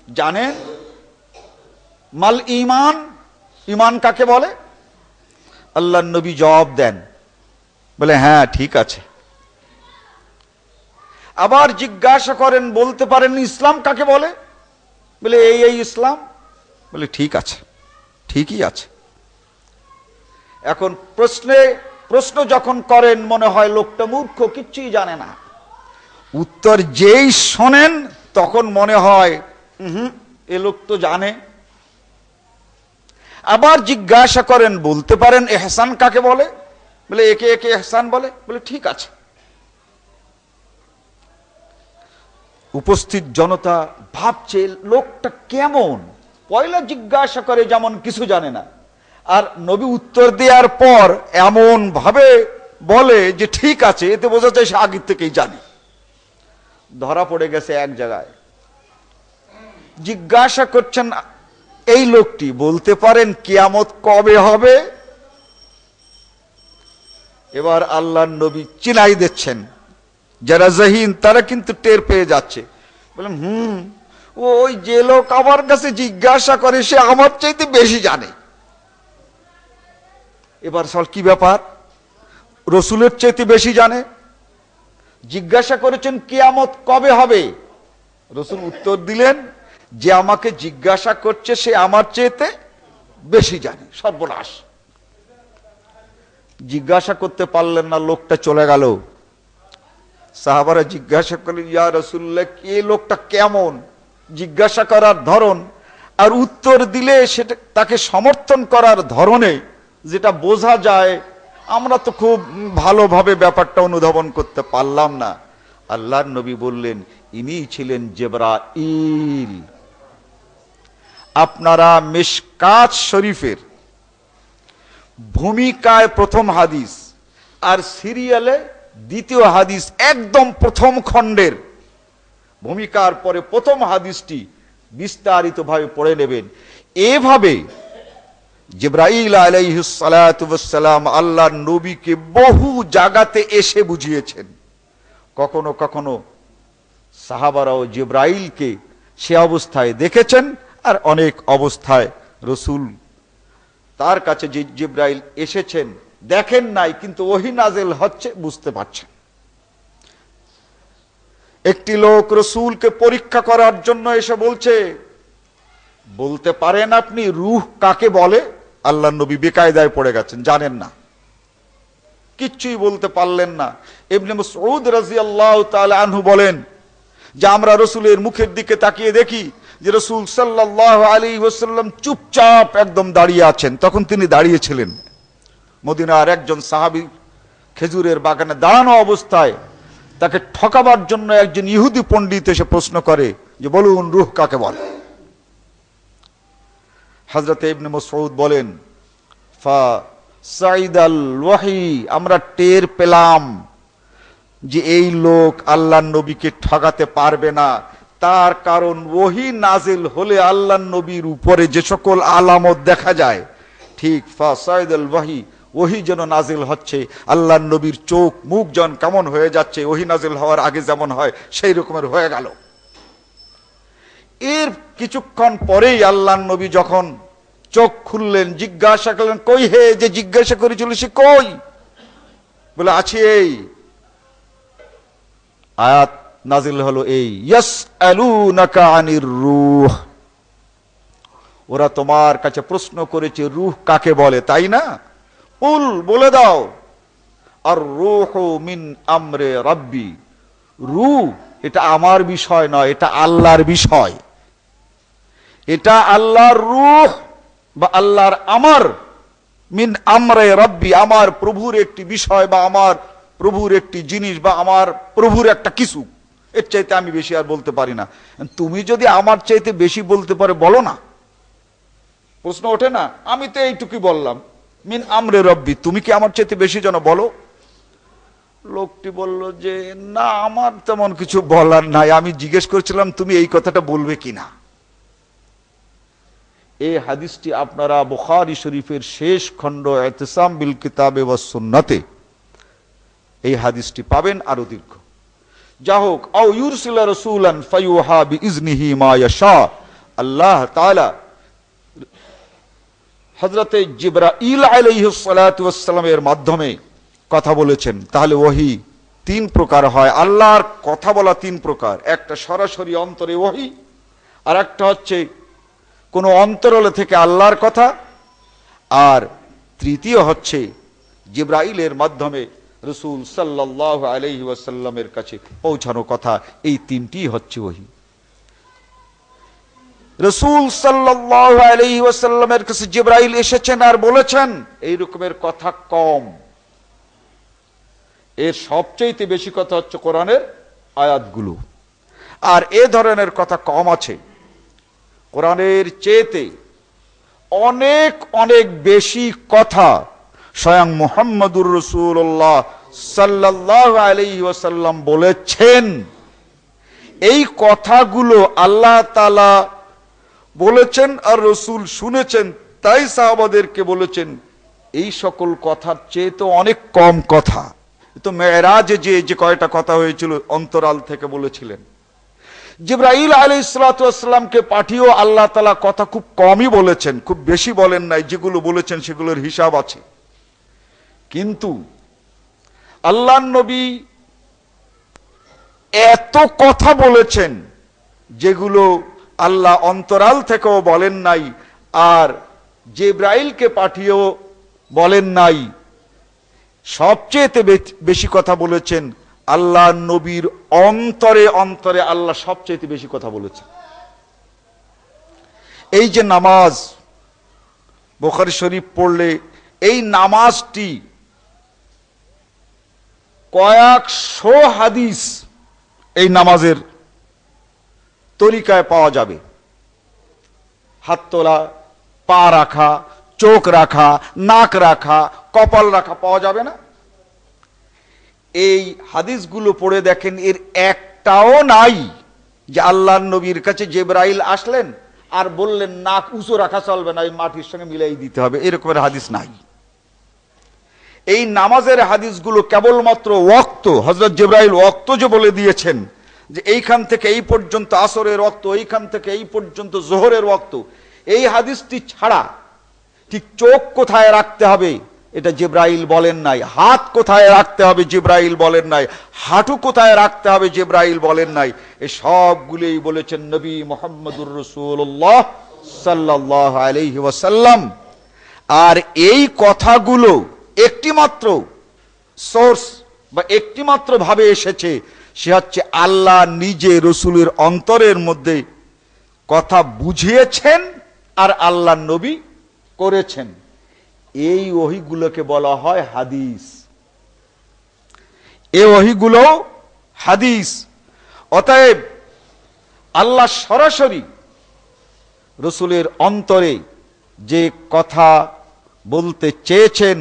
জানেন মাল ঈমান, ঈমান কাকে বলে? আল্লাহর নবী জবাব দেন, বলে হ্যাঁ ঠিক আছে। আবার জিজ্ঞাসা করেন, বলতে পারেন ইসলাম কাকে বলে? বলে এই ইসলাম। বলে ঠিক আছে, ঠিকই আছে। এখন প্রশ্ন যখন করেন মনে হয় লোকটা মূর্খ, কিচ্ছুই জানে না। উত্তর যেই শোনেন তখন মনে হয় এ লোক তো জানে। আবার জিজ্ঞাসা করেন, বলতে পারেন ইহসান কাকে বলে? বলে একে একে ইহসান বলে। বলে ঠিক আছে। উপস্থিত জনতা ভাবছে লোকটা কেমন, পয়লা জিজ্ঞাসা করে যেমন কিছু জানে না, আর নবী উত্তর দেওয়ার পর এমন ভাবে বলে যে ঠিক আছে, এতে বোঝা যায় সে আগে থেকেই জানে। ধরা পড়ে গেছে এক জায়গায়। জিজ্ঞাসা করছেন এই লোকটি, বলতে পারেন কিয়ামত কবে হবে? এবার আল্লাহর নবী চিনাই দিচ্ছেন, যারা জাহিন তারা কিন্তু টের পেয়ে যাচ্ছে। বললাম ওই যে লোক আমার কাছে জিজ্ঞাসা করে সে আমার চাইতে বেশি জানে। এবার সল কি ব্যাপার, রসুলের চাইতে বেশি জানে? জিজ্ঞাসা করেছেন কিয়ামত কবে হবে? রসুল উত্তর দিলেন, যে আমাকে জিজ্ঞাসা করছে সে আমার চাইতে বেশি জানে। সর্বনাশ, জিজ্ঞাসা করতে পারলেন না, লোকটা চলে গেল। সাহাবারা জিজ্ঞাসা করলেন, ইয়া রাসূলুল্লাহ এই লোকটা কেমন, জিজ্ঞাসা করার ধরন আর উত্তর দিলে সেটা তাকে সমর্থন করার ধরনে যেটা বোঝা যায়, আমরা তো খুব ভালোভাবে ব্যাপারটা অনুধাবন করতে পারলাম না। আল্লাহর নবী বললেন, ইনি ছিলেন জিবরাইল। আপনারা মিশকাত শরীফের ভূমিকায় প্রথম হাদিস আর সিরিয়ালে দ্বিতীয় হাদিস, একদম প্রথম খণ্ডের ভূমিকার পরে প্রথম হাদিসটি বিস্তারিতভাবে পড়ে নেবেন। এভাবে জিবরাইল আলাইহিস সালাতু ওয়াস সালাম আল্লাহর নবীকে বহু জায়গাতে এসে বুঝিয়েছেন। কখনো কখনো সাহাবারাও জিবরাইলকে সে অবস্থায় দেখেছেন, আর অনেক অবস্থায় রসুল তার কাছে যে জিবরাইল এসেছেন দেখেন নাই, কিন্তু ওহী নাযিল হচ্ছে বুঝতে পারছেন। একটি লোক রসুলকে পরীক্ষা করার জন্য এসে বলছে, বলতে পারেন আপনি রূহ কাকে বলে? আল্লাহর নবী বেকায়দায় পড়ে গেছেন, জানেন না, কিচ্ছুই বলতে পারলেন না। ইবনে মাসউদ রাদিয়াল্লাহু তাআলা আনহু বলেন যে আমরা রসুলের মুখের দিকে তাকিয়ে দেখি যে রসুল সাল্লাল্লাহু আলাইহি ওয়াসাল্লাম চুপচাপ একদম দাঁড়িয়ে আছেন। তখন তিনি দাঁড়িয়েছিলেন। মদিনার একজন সাহাবী খেজুরের বাগানে দাঁড়ানো অবস্থায় তাকে ঠকাবার জন্য একজন ইহুদি পণ্ডিত এসে প্রশ্ন করে যে বলুন রূহ কাকে বলে? হযরত ইবনে মাসউদ বলেন, ফা সাইদাল ওয়াহি, আমরা টের পেলাম যে এই লোক আল্লাহর নবীকে ঠকাতে পারবে না। তার কারণ ওহী নাজিল হলে আল্লাহর নবীর উপরে যে সকল আলামত দেখা যায়, ঠিক ফা সাইদাল ওয়াহি, ওহি যেন নাজিল হচ্ছে, আল্লাহর নবীর চোখ মুখ যেন কেমন হয়ে যাচ্ছে, ওহি নাজিল হওয়ার আগে যেমন হয় সেই রকমের হয়ে গেল। এর কিছুক্ষণ পরেই আল্লাহর নবী যখন চোখ খুললেন, জিজ্ঞাসা করলেন, কই হে যে জিজ্ঞাসা করেছিল সে কই? বলে আছি এই। আয়াত নাজিল হলো এই, ইয়াসআলুনাকা আনির রূহ, ওরা তোমার কাছে প্রশ্ন করেছে রূহ কাকে বলে, তাই না? কুল, বলে দাও, আর রূহু মিন আমরে রাব্বি, রূহ এটা আমার বিষয় নয়, এটা আল্লাহর বিষয়। এটা আল্লাহর রূহ বা আল্লাহর আমর, মিন আমরে রাব্বি, আমার প্রভুর একটি বিষয় বা আমার প্রভুর একটি জিনিস বা আমার প্রভুর একটা কিছু। এর চাইতে আমি বেশি আর বলতে পারি না। তুমি যদি আমার চাইতে বেশি বলতে পারে বলো না, প্রশ্ন ওঠে না? আমি তো এইটুকুই বললাম, মিন আমরে রব্বি, তুমি কি আমার চাইতে বেশি যেন বলো? লোকটি বলল যে না, আমার তেমন কিছু বলার নাই, আমি জিজ্ঞেস করছিলাম তুমি এই কথাটা বলবে কিনা। এই হাদিসটি আপনারা বুখারী শরীফের শেষ খণ্ড ইতিসাম বিল কিতাবে ওয়াস সুন্নাতে এই হাদিসটি পাবেন, আরো দীর্ঘ। যা হোক, আও ইউরসিলা রাসূলান ফায়ুহা বিইজনিহি মা ইয়াশা, আল্লাহ তাআলা হযরতে জিবরাইল আলাইহিস সালাতু ওয়াস সালামের মাধ্যমে কথা বলেছেন। তাহলে ওহী তিন প্রকার হয়, আল্লাহর কথা বলা তিন প্রকার। একটা সরাসরি অন্তরে ওহী, আর একটা হচ্ছে কোন অন্তরালে থেকে আল্লাহর কথা, আর তৃতীয় হচ্ছে জিবরাইলের মাধ্যমে রাসূল সাল্লাল্লাহু আলাইহি ওয়াসাল্লামের কাছে পৌঁছানো কথা। এই তিনটি হচ্ছে ওহী। রাসূল সাল্লাল্লাহু আলাইহি ওয়াসাল্লামের কাছে জিবরাইল এসেছেন আর বলেছেন, এই রকমের কথা কম। এর সবচেয়ে বেশি কথা হচ্ছে কোরআনের আয়াতগুলো, আর এ ধরনের কথা কম আছে। কোরআনের চেয়েতে অনেক অনেক বেশি কথা স্বয়ং মুহাম্মদুর রাসূলুল্লাহ সাল্লাল্লাহু আলাইহি ওয়াসাল্লাম বলেছেন। এই কথাগুলো আল্লাহ তাআলা বলেছেন আর রাসূল শুনেছেন, তাই সাহাবাদেরকে বলেছেন। এই সকল কথার চেয়ে তো অনেক কম কথা। তো মেরাজে যে কয়টা কথা হয়েছিল অন্তরাল থেকে বলেছিলেন। জিবরাইল আলাইহিস সালাতু ওয়াস সালামকে পাঠিয়েও আল্লাহ তাআলা কথা খুব কমই বলেছেন, খুব বেশি বলেন নাই। যেগুলো বলেছেন সেগুলোর হিসাব আছে। কিন্তু আল্লাহর নবী এত কথা বলেছেন যেগুলো আল্লাহ অন্তরাল থেকেও বলেন নাই, আর জিবরাইলকে পাঠিয়েও বলেন নাই। সবচেয়ে বেশি কথা বলেছেন আল্লাহ নবীর অন্তরে অন্তরে, আল্লাহ সবচেয়ে বেশি কথা বলেছেন। এই যে নামাজ বুখারী শরীফ পড়লে, এই নামাজটি কয়েকশো হাদিস এই নামাজের তরিকায় পাওয়া যাবে। হাত তোলা, পা রাখা, চোখ রাখা, নাক রাখা, কপাল রাখা পাওয়া যাবে না? এই হাদিসগুলো পড়ে দেখেন, এর একটাও নাই যে আল্লাহর নবীর কাছে জিবরাইল আসলেন আর বললেন নাক উঁচু রাখা চলবে না, এই মাটির সঙ্গে মিলাই দিতে হবে, এরকমের হাদিস নাই। এই নামাজের হাদিসগুলো কেবলমাত্র ওয়াক্ত, হযরত জিবরাইল ওয়াক্ত যে বলে দিয়েছেন যে এইখান থেকে এই পর্যন্ত আসরের ওয়াক্ত, এইখান থেকে এই পর্যন্ত যোহরের ওয়াক্ত, এই হাদিসটি ছাড়া ঠিক চোখ কোথায় রাখতে হবে এটা জিবরাইল বলেন নাই, হাত কোথায় রাখতে হবে জিবরাইল বলেন নাই, হাঁটু কোথায় রাখতে হবে জিবরাইল বলেন নাই। এই সবগুলোই বলেছেন নবী মুহাম্মদুর রাসূলুল্লাহ সাল্লাল্লাহু আলাইহি ওয়াসাল্লাম। আর এই কথাগুলো একটিমাত্র সোর্স বা একটিমাত্র ভাবে এসেছে, সে হচ্ছে আল্লাহ নিজে রসুলের অন্তরের মধ্যে কথা বুঝিয়েছেন আর আল্লাহ নবী করেছেন। এই ওহীগুলোকে বলা হয় হাদিস। এই ওহীগুলো হাদিস। অতএব আল্লাহ সরাসরি রসুলের অন্তরে যে কথা বলতে চেয়েছেন,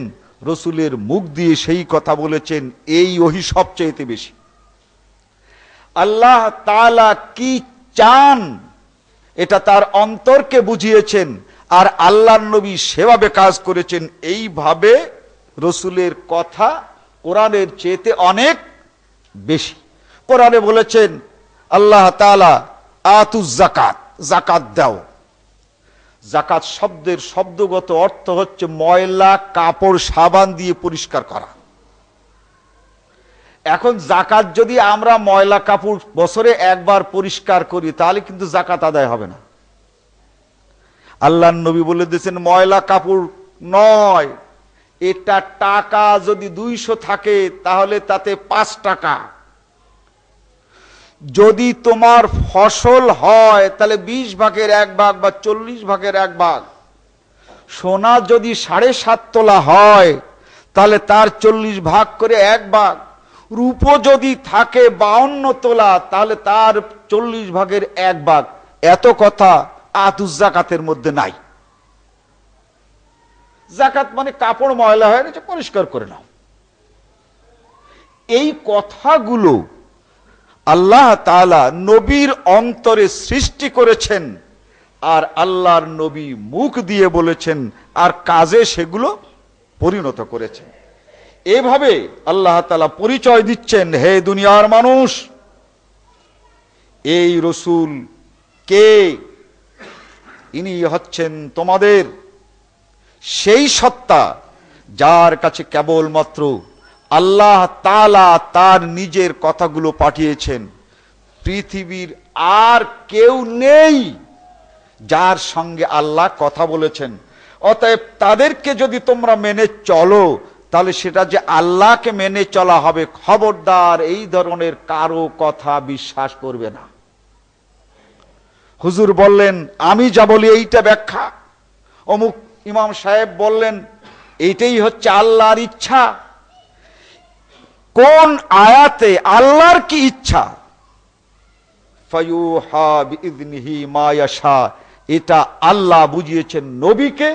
রসুলের মুখ দিয়ে সেই কথা বলেছেন, এই ওহী সবচেয়ে বেশি। আল্লাহ তাআলা কি চান এটা তার অন্তরকে বুঝিয়েছেন, আর আল্লাহর নবী সেভাবে কাজ করেছেন। এইভাবে রসুলের কথা কোরআনের চেয়েতে অনেক বেশি। কোরআনে বলেছেন আল্লাহ তাআলা আতুজ যাকাত, যাকাত দাও। যাকাত শব্দের শব্দগত অর্থ হচ্ছে ময়লা কাপড় সাবান দিয়ে পরিষ্কার করা। এখন যাকাত যদি আমরা ময়লা কাপড় বছরে একবার পরিষ্কার করি তাহলে কিন্তু যাকাত আদায় হবে না। আল্লাহর নবী বলে দিয়েছেন ময়লা কাপড় নয়, এটা টাকা যদি 200 থাকে তাহলে তাতে 5 টাকা। যদি তোমার ফসল হয় তাহলে 20 ভাগের 1 ভাগ বা 40 ভাগের 1 ভাগ। সোনা যদি 7.5 তোলা হয় তাহলে তার 40 ভাগ করে 1 ভাগ। রূপো যদি থাকে 52 তোলা তাহলে তার 40 ভাগের 1 ভাগ। এত কথা আতুজ যাকাতের মধ্যে নাই। যাকাত মানে কাপড় ময়লা হয়ে গেছে পরিষ্কার করে নাও। এই কথাগুলো আল্লাহ তাআলা নবীর অন্তরে সৃষ্টি করেছেন, আর আল্লাহর নবী মুখ দিয়ে বলেছেন, আর কাজে সেগুলো পরিণত করেছেন। এভাবে আল্লাহ তাআলা পরিচয় দিচ্ছেন, হে দুনিয়ার মানুষ, এই রসূল কে? ইনি হচ্ছেন তোমাদের সেই সত্তা যার কাছে কেবলমাত্র আল্লাহ তাআলা তার নিজের কথাগুলো পাঠিয়েছেন। পৃথিবীর আর কেউ নেই যার সঙ্গে আল্লাহ কথা বলেছেন। অতএব তাদেরকে যদি তোমরা মেনে চলো তাহলে সেটা যে আল্লাহকে মেনে চলা হবে। খবরদার এই ধরনের কারো কথা বিশ্বাস করবে না। হুজুর বললেন আমি যা বলি এইটা ব্যাখ্যা, অমুক ইমাম সাহেব বললেন এইটাই হচ্ছে আল্লাহর ইচ্ছা। কোন আয়াতে আল্লাহর কি ইচ্ছা? ফায়ুহা বিইذনিহি মা ইয়াশা, এটা আল্লাহ বুঝিয়েছেন নবীকে,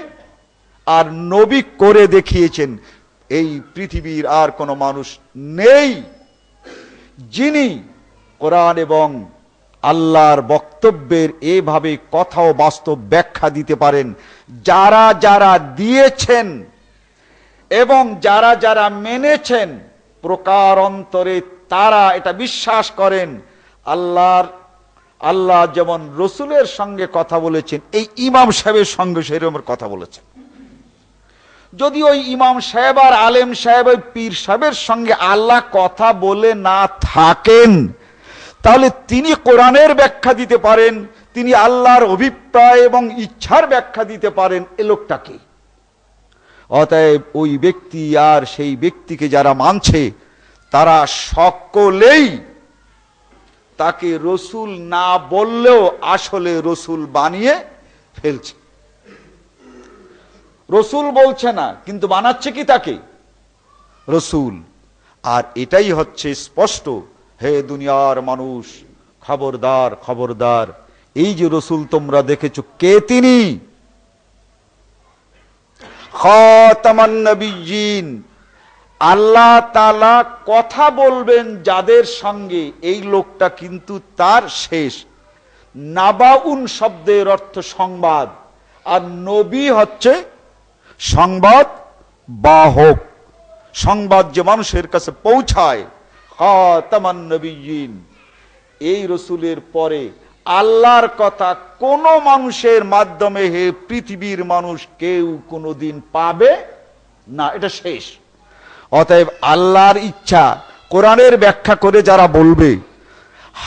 আর নবী করে দেখিয়েছেন। এই পৃথিবীর আর কোন মানুষ নেই যিনি কোরআন এবং আল্লাহর বক্তব্যের এভাবে কথা ও বাস্তব ব্যাখ্যা দিতে পারেন। যারা যারা দিয়েছেন এবং যারা যারা মেনেছেন প্রকার অন্তরে তারা এটা বিশ্বাস করেন আল্লাহ যেমন রসুলের সঙ্গে কথা বলেছেন, এই ইমাম সাহেবের সঙ্গে সেরকম কথা বলেছেন। যদি ওই ইমাম সাহেব আর আলেম সাহেব ওই পীর সাহেবের সঙ্গে আল্লাহ কথা বলে না থাকেন তাহলে তিনি কোরআনের ব্যাখ্যা দিতে পারেন, তিনি আল্লাহর অভিপ্রায় এবং ইচ্ছার ব্যাখ্যা দিতে পারেন। এ লোকটাকে অতএব ওই ব্যক্তি আর সেই ব্যক্তিকে যারা মানছে তারা সকলেই তাকে রসুল না বললেও আসলে রসুল বানিয়ে ফেলছে। রসুল বলছে না কিন্তু বানাচ্ছে কি তাকে? রসুল। আর এটাই হচ্ছে স্পষ্ট, হে দুনিয়ার মানুষ, খবরদার খবরদার, এই যে রসুল তোমরা দেখেছো কে? তিনি খাতামান নবিয়্যিন। আল্লাহ তাআলা কথা বলবেন যাদের সঙ্গে, এই লোকটা কিন্তু তার শেষ। নাবাউন শব্দের অর্থ সংবাদ, আর নবী হচ্ছে সংবাদ বাহক, সংবাদ যে মানুষের কাছে পৌঁছায়। খাতামান নবিয়্যিন, এই রসুলের পরে আল্লাহর কথা কোন মানুষের মাধ্যমে হে পৃথিবীর মানুষ কেউ কোনোদিন পাবে না, এটা শেষ। অতএব আল্লাহর ইচ্ছা কোরআনের ব্যাখ্যা করে যারা বলবে,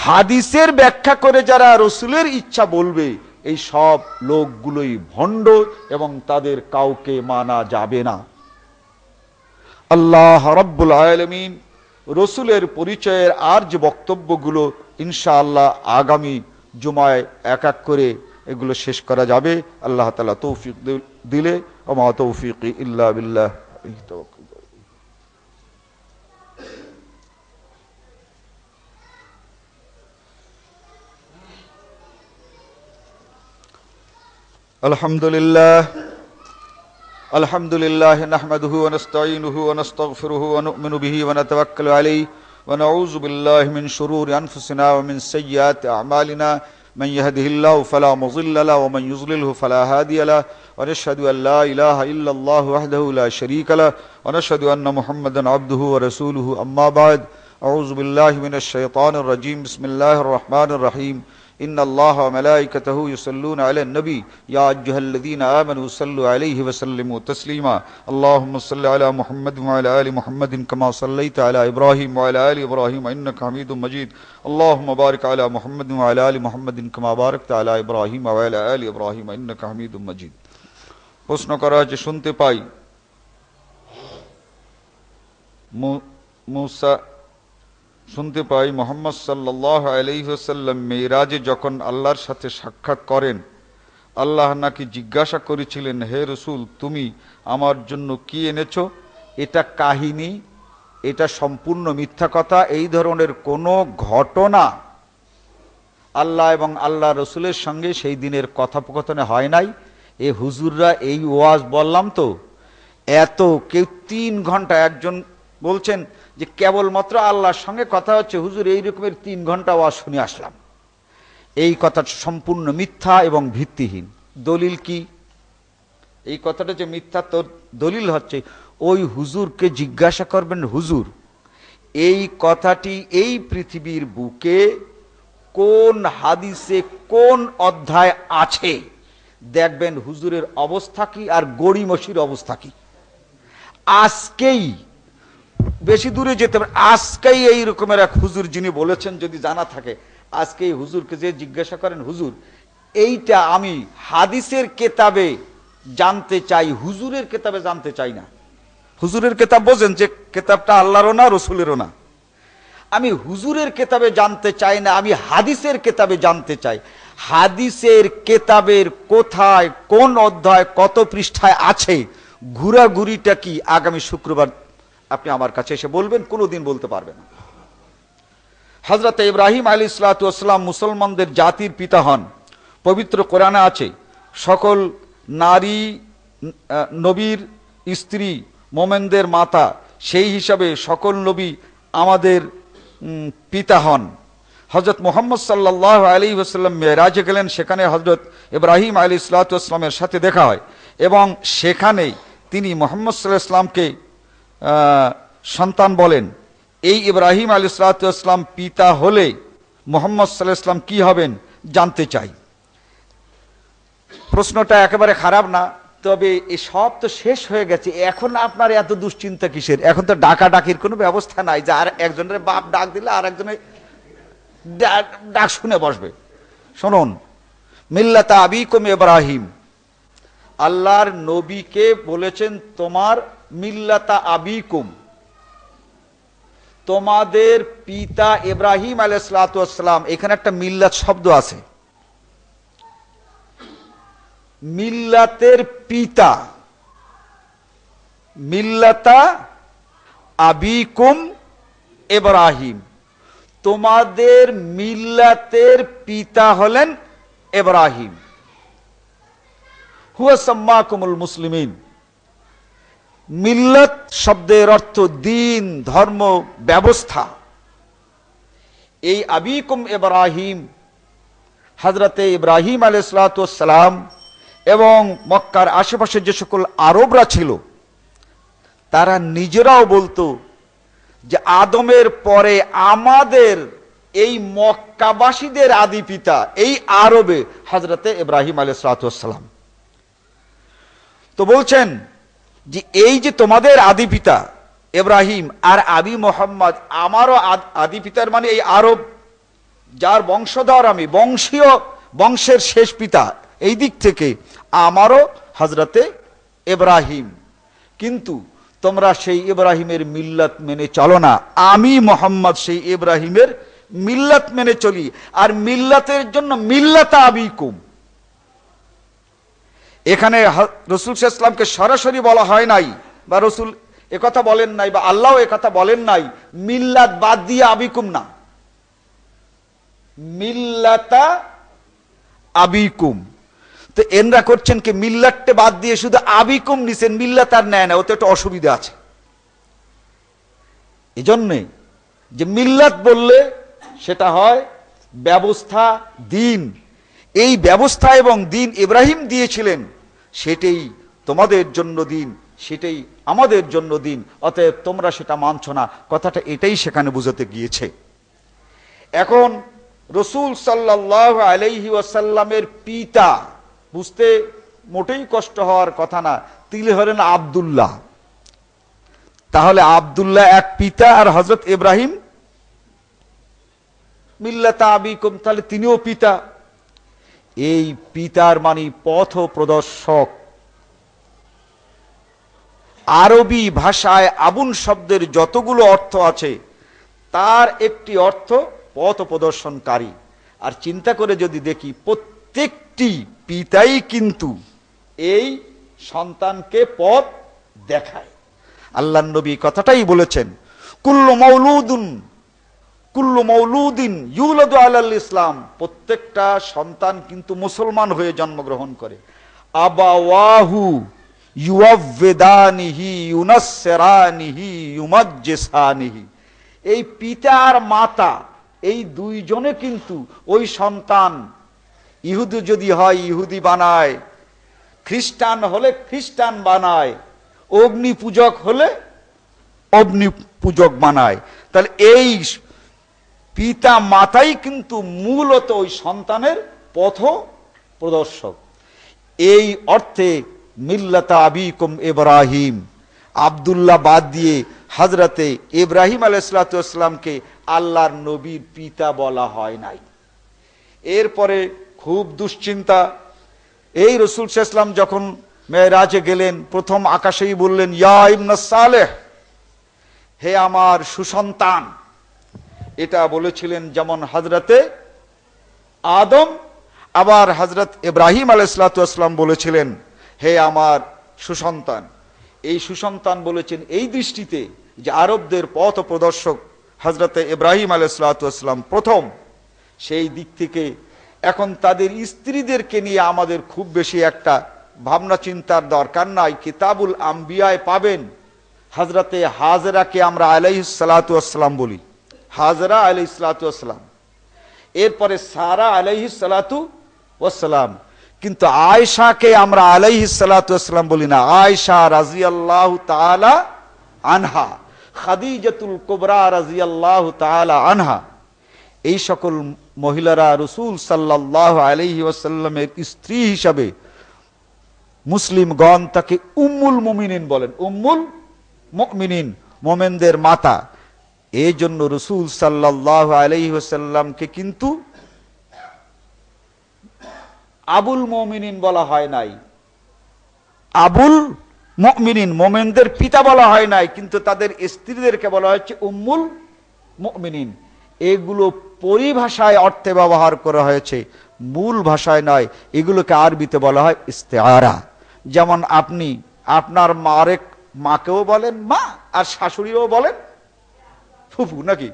হাদিসের ব্যাখ্যা করে যারা রসুলের ইচ্ছা বলবে, এই সব লোকগুলোই ভণ্ড এবং তাদের কাউকে মানা যাবে না। আল্লাহ রাব্বুল আলামিন রসুলের পরিচয়ের আর যে বক্তব্যগুলো ইনশাআল্লাহ আগামী জুমায় এক এক করে এগুলো শেষ করা যাবে। আল্লাহ তাআলা তৌফিক দিলে, ওয়া মা তৌফিকি ইল্লা বিল্লাহ। আলহামদুলিল্লাহ নাহমাদুহু ওয়া নাস্তাঈনুহু ওয়া নাস্তাগফিরুহু ওয়া নু'মিনু বিহি ওয়া নাতাওয়াক্কালু আলাইহি ওয়া নাউযু বিল্লাহি মিন শুরুরি আনফুসিনা ওয়া মিন সাইয়্যাতি আ'মালিনা من يهده الله فلا مضل له ومن يضلله فلا هادي له ونشهد أن لا إله إلا الله وحده لا شريك له ونشهد أن محمدا عبده ورسوله أما بعد أعوذ بالله من الشيطان الرجيم بسم الله الرحمن الرحيم إن الله وملائكته يصلون على النبي يا أيها الذين آمنوا صلوا عليه وسلموا تسليما اللهم صل على محمد وعلى آل محمد كما صليت على إبراهيم وعلى آل إبراهيم إنك حميد مجيد اللهم بارك على محمد وعلى آل محمد كما باركت على إبراهيم وعلى آل إبراهيم إنك حميد مجيد প্রশ্ন করা হয়েছে শুনতে পাই শুনতে পাই মুহাম্মদ সাল্লাল্লাহু আলাইহি ওয়াসাল্লাম মেরাজে যখন আল্লাহর সাথে সাক্ষাৎ করেন আল্লাহ নাকি জিজ্ঞাসা করেছিলেন হে রাসূল তুমি আমার জন্য কি এনেছো এটা কাহিনী এটা সম্পূর্ণ মিথ্যা কথা এই ধরনের কোনো ঘটনা আল্লাহ এবং আল্লাহ রাসূলের সঙ্গে সেই দিনের কথোপকথনে হয় নাই এই হুজুররা এই ওয়াজ বললাম তো এত কেউ 3 ঘন্টা একজন বলছেন যে কেবলমাত্র আল্লাহর সঙ্গে কথা হচ্ছে হুজুর এই রকমের 3 ঘন্টা ওয়াজ শুনে আসলাম এই কথাটা সম্পূর্ণ মিথ্যা এবং ভিত্তিহীন দলিল কি এই কথাটা যে মিথ্যা তো দলিল হচ্ছে ওই হুজুরকে জিজ্ঞাসা করবেন হুজুর এই কথাটি এই পৃথিবীর বুকে কোন হাদিসে কোন অধ্যায় আছে দেখবেন হুজুরের অবস্থা কি আর গড়িমসির অবস্থা কি আজকেই বেশি দূরে যেতে পারে আজকেই এই রকমের এক হুজুর যিনি বলেছেন যদি জানা থাকে আজকেই হুজুরকে যে জিজ্ঞাসা করেন হুজুর এইটা আমি হাদিসের কিতাবে জানতে চাই হুজুরের কিতাবে জানতে চাই না হুজুরের কিতাব বোঝেন যে কিতাবটা আল্লাহরও না রাসূলেরও না আমি হুজুরের কিতাবে জানতে চাই না আমি হাদিসের কিতাবে জানতে চাই হাদিসের কিতাবের কোথায় কোন অধ্যায় কত পৃষ্ঠায় আছে ঘুরাঘুরিটা কি আগামী শুক্রবার আপনি আমার কাছে এসে বলবেন কোনোদিন বলতে পারবেন না হযরত ইব্রাহিম আলাইহিসসালাতু ওয়াসসালাম মুসলমানদের জাতির পিতা হন পবিত্র কোরআনে আছে সকল নারী নবীর স্ত্রী মুমিনদের মাতা সেই হিসাবে সকল নবী আমাদের পিতা হন হযরত মুহাম্মদ সাল্লাল্লাহু আলাইহি ওয়াসাল্লাম মেরাজে গেলেন সেখানে হযরত ইব্রাহিম আলাইহিসসালাতু ওয়াসসালামের সাথে দেখা হয় এবং সেখানে তিনি মুহাম্মদ সাল্লাল্লাহু আলাইহি ওয়াসাল্লামকে সন্তান বলেন এই ইব্রাহিম আলাইহিসসালাতু ওয়াসসালাম পিতা হলে মুহাম্মদ সাল্লাল্লাহু আলাইহি ওয়াসাল্লাম কি হবেন জানতে চাই প্রশ্নটা একেবারে খারাপ না তবে এই সব তো শেষ হয়ে গেছে এখন আপনার এত দুশ্চিন্তা কিসের এখন তো ডাকাডাকির কোনো ব্যবস্থা নাই যে আর একজনের বাপ ডাক দিলে আর একজনের ডাক শুনে বসবে শুনুন মিল্লাতা আবিকুম ইব্রাহিম আল্লাহর নবীকে বলেছেন তোমার মিল্লাতা আবিকুম তোমাদের পিতা ইব্রাহিম আলাইহিসসালাতু ওয়াসসালাম এখানে একটা মিল্লাত শব্দ আছে মিল্লাতের পিতা মিল্লাতা আবিকুম ইব্রাহিম তোমাদের মিল্লাতের পিতা হলেন ইব্রাহিম হুয়া সাম্মাকুমুল মুসলিমিন মিল্লাত শব্দের অর্থ দ্বীন ধর্ম ব্যবস্থা এই আবিকুম ইব্রাহিম হযরতে ইব্রাহিম আলাইহিসসালাতু ওয়াসসালাম এবং মক্কার আশেপাশে যে সকল আরবরা ছিল তারা নিজেরাও বলতো যে আদমের পরে আমাদের এই মক্কাবাসীদের আদি পিতা এই আরবে হযরতে ইব্রাহিম আলাইহিসসালাতু ওয়াসসালাম তো বলছেন যে এই যে তোমাদের আদি পিতা ইব্রাহিম আর আবি মুহাম্মদ আমারও আদি পিতার মানে এই আরব যার বংশধর আমি বংশের শেষ পিতা এই দিক থেকে আমারও হযরতে ইব্রাহিম কিন্তু তোমরা সেই ইব্রাহিমের মিল্লাত মেনে চলো না আমি মুহাম্মদ সেই ইব্রাহিমের মিল্লাত মেনে চলি আর মিল্লাতের জন্য মিল্লাতা আবিকুম এখানে রাসূল সাল্লাল্লাহু আলাইহি ওয়াসাল্লামকে সরাসরি বলা হয় নাই বা রাসূল একথা বলেন নাই বা আল্লাহ একথা বলেন নাই মিল্লাত বাদ দিয়ে আবিকুম না মিল্লাতা আবিকুম তো এনরা করছেন কি মিল্লাতটা বাদ দিয়ে শুধু আবিকুম নিছেন মিল্লাত আর নেয় না ওতে একটা অসুবিধা আছে এজন্য যে মিল্লাত বললে সেটা হয় ব্যবস্থা দিন এই ব্যবস্থা এবং দিন ইব্রাহিম দিয়েছিলেন, সেটাই তোমাদের জন্য দিন, সেটাই আমাদের জন্য দিন, অতএব তোমরা সেটা মানছ না। কথাটা এটাই সেখানে বুঝাতে গিয়েছে। এখন রাসূল সাল্লাল্লাহু আলাইহি ওয়াসাল্লামের পিতা, বুঝতে মোটেই কষ্ট হওয়ার কথা না, তিনি হলেন আব্দুল্লাহ। তাহলে আব্দুল্লাহ এক পিতা, আর হযরত ইব্রাহিম মিল্লাতা আবিকুম, তাহলে তিনিও পিতা। এই পিতার মানে পথ প্রদর্শক। আরবি ভাষায় আবুন শব্দের যতগুলো অর্থ আছে তার একটি অর্থ পথ প্রদর্শনকারী। আর চিন্তা করে যদি দেখি, প্রত্যেকটি পিতাই কিন্তু এই সন্তানকে পথ দেখায়। আল্লাহর নবী কথাটাই বলেছেন, কুল্লু মাউলুদিন ইউলাদু আলাল ইসলাম, প্রত্যেকটা সন্তান কিন্তু মুসলমান হয়ে জন্মগ্রহণ করে। আবাওয়াহু ইউআভ্বিদানিহি ইউনাসসিরানিহি ইউমাজ্জিসানিহি, এই পিতা আর মাতা এই দুইজনে কিন্তু ওই সন্তান, ইহুদি যদি হয় ইহুদি বানায়, খ্রিস্টান হলে খ্রিস্টান বানায়, অগ্নি পূজক হলে অগ্নি পূজক বানায়। তাহলে এই পিতা মাতাই কিন্তু মূলত ওই সন্তানের পথ প্রদর্শক। এই অর্থে মিল্লাতা আবিকুম ইব্রাহিম, আব্দুল্লাহ বাদ দিয়ে হযরতে ইব্রাহিম আলাইহিস সালামকে আল্লাহর নবীর পিতা বলা হয় নাই। এরপরে খুব দুশ্চিন্তা। এই রাসূল সাল্লাল্লাহু আলাইহি ওয়াসাল্লাম যখন মেরাজে গেলেন, প্রথম আকাশেই বললেন, ইয়া ইবনাস সালেহ, হে আমার সুসন্তান। এটা বলেছিলেন যেমন হযরতে আদম, আবার হযরত ইব্রাহিম আলাইহিস সালাম বলেছিলেন, হে আমার সুসন্তান। এই সুসন্তান বলেছেন এই দৃষ্টিতে যে আরবদের পথ প্রদর্শক হযরতে ইব্রাহিম আলাইহিস সালাম প্রথম। সেই দিক থেকে এখন তাদের স্ত্রীদেরকে নিয়ে আমাদের খুব বেশি একটা ভাবনা চিন্তার দরকার নাই। কিতাবুল আম্বিয়ায় পাবেন হযরতে হাজরাকে আমরা আলাইহিস সালাম বলি, হাজরা আলাইহিস সালাম, এরপরে সারা আলাইহিস সালাম। কিন্তু আয়েশাকে আমরা আলাইহিস সালাম বলি না, আয়েশা রাদিয়াল্লাহু তাআলা আনহা, খাদিজাতুল কুবরা রাদিয়াল্লাহু তাআলা আনহা। এই সকল মহিলারা রাসূল সাল্লাল্লাহু আলাইহি ওয়াসাল্লামের স্ত্রী হিসাবে মুসলিমগণ তাকে উম্মুল মুমিনিন বলেন, উম্মুল মুমিনিন, মোমেনদের মাতা। এই জন্য রাসূল সাল্লাল্লাহু আলাইহি ওয়াসাল্লামকে কিন্তু আবুল মুমিনিন বলা হয় নাই, আবুল মুমিনিন, মোমেনদের পিতা বলা হয় নাই, কিন্তু তাদের স্ত্রীদেরকে বলা হচ্ছে উম্মুল মুমিনিন। এগুলো পরিভাষায় অর্থে ব্যবহার করা হয়েছে, মূল ভাষায় নয়। এগুলোকে আরবিতে বলা হয় ইস্তেআরা। যেমন আপনি আপনার মাকেও বলেন মা, আর শাশুড়িও বলেন ফুফু, নাকি?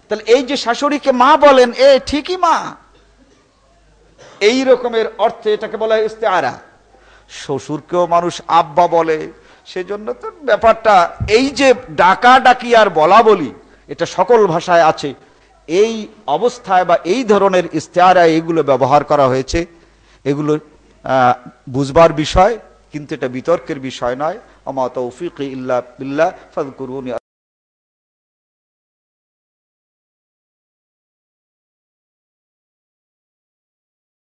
তাহলে এই যে শাশুড়িকে মা বলেন, এ ঠিকই মা, এই রকমের অর্থে এটাকে বলা হয় ইস্তেআরা। শ্বশুরকেও মানুষ আব্বা বলে, সেজন্য তো ব্যাপারটা এই যে ডাকা ডাকি আর বলা বলি, এটা সকল ভাষায় আছে। এই অবস্থায় বা এই ধরনের ইস্তেআরা এগুলো ব্যবহার করা হয়েছে। এগুলো বুঝবার বিষয়, কিন্তু এটা বিতর্কের বিষয় নয়। আমা তৌফিক ইল্লা বিল্লাহ, ফাযকুরুনি।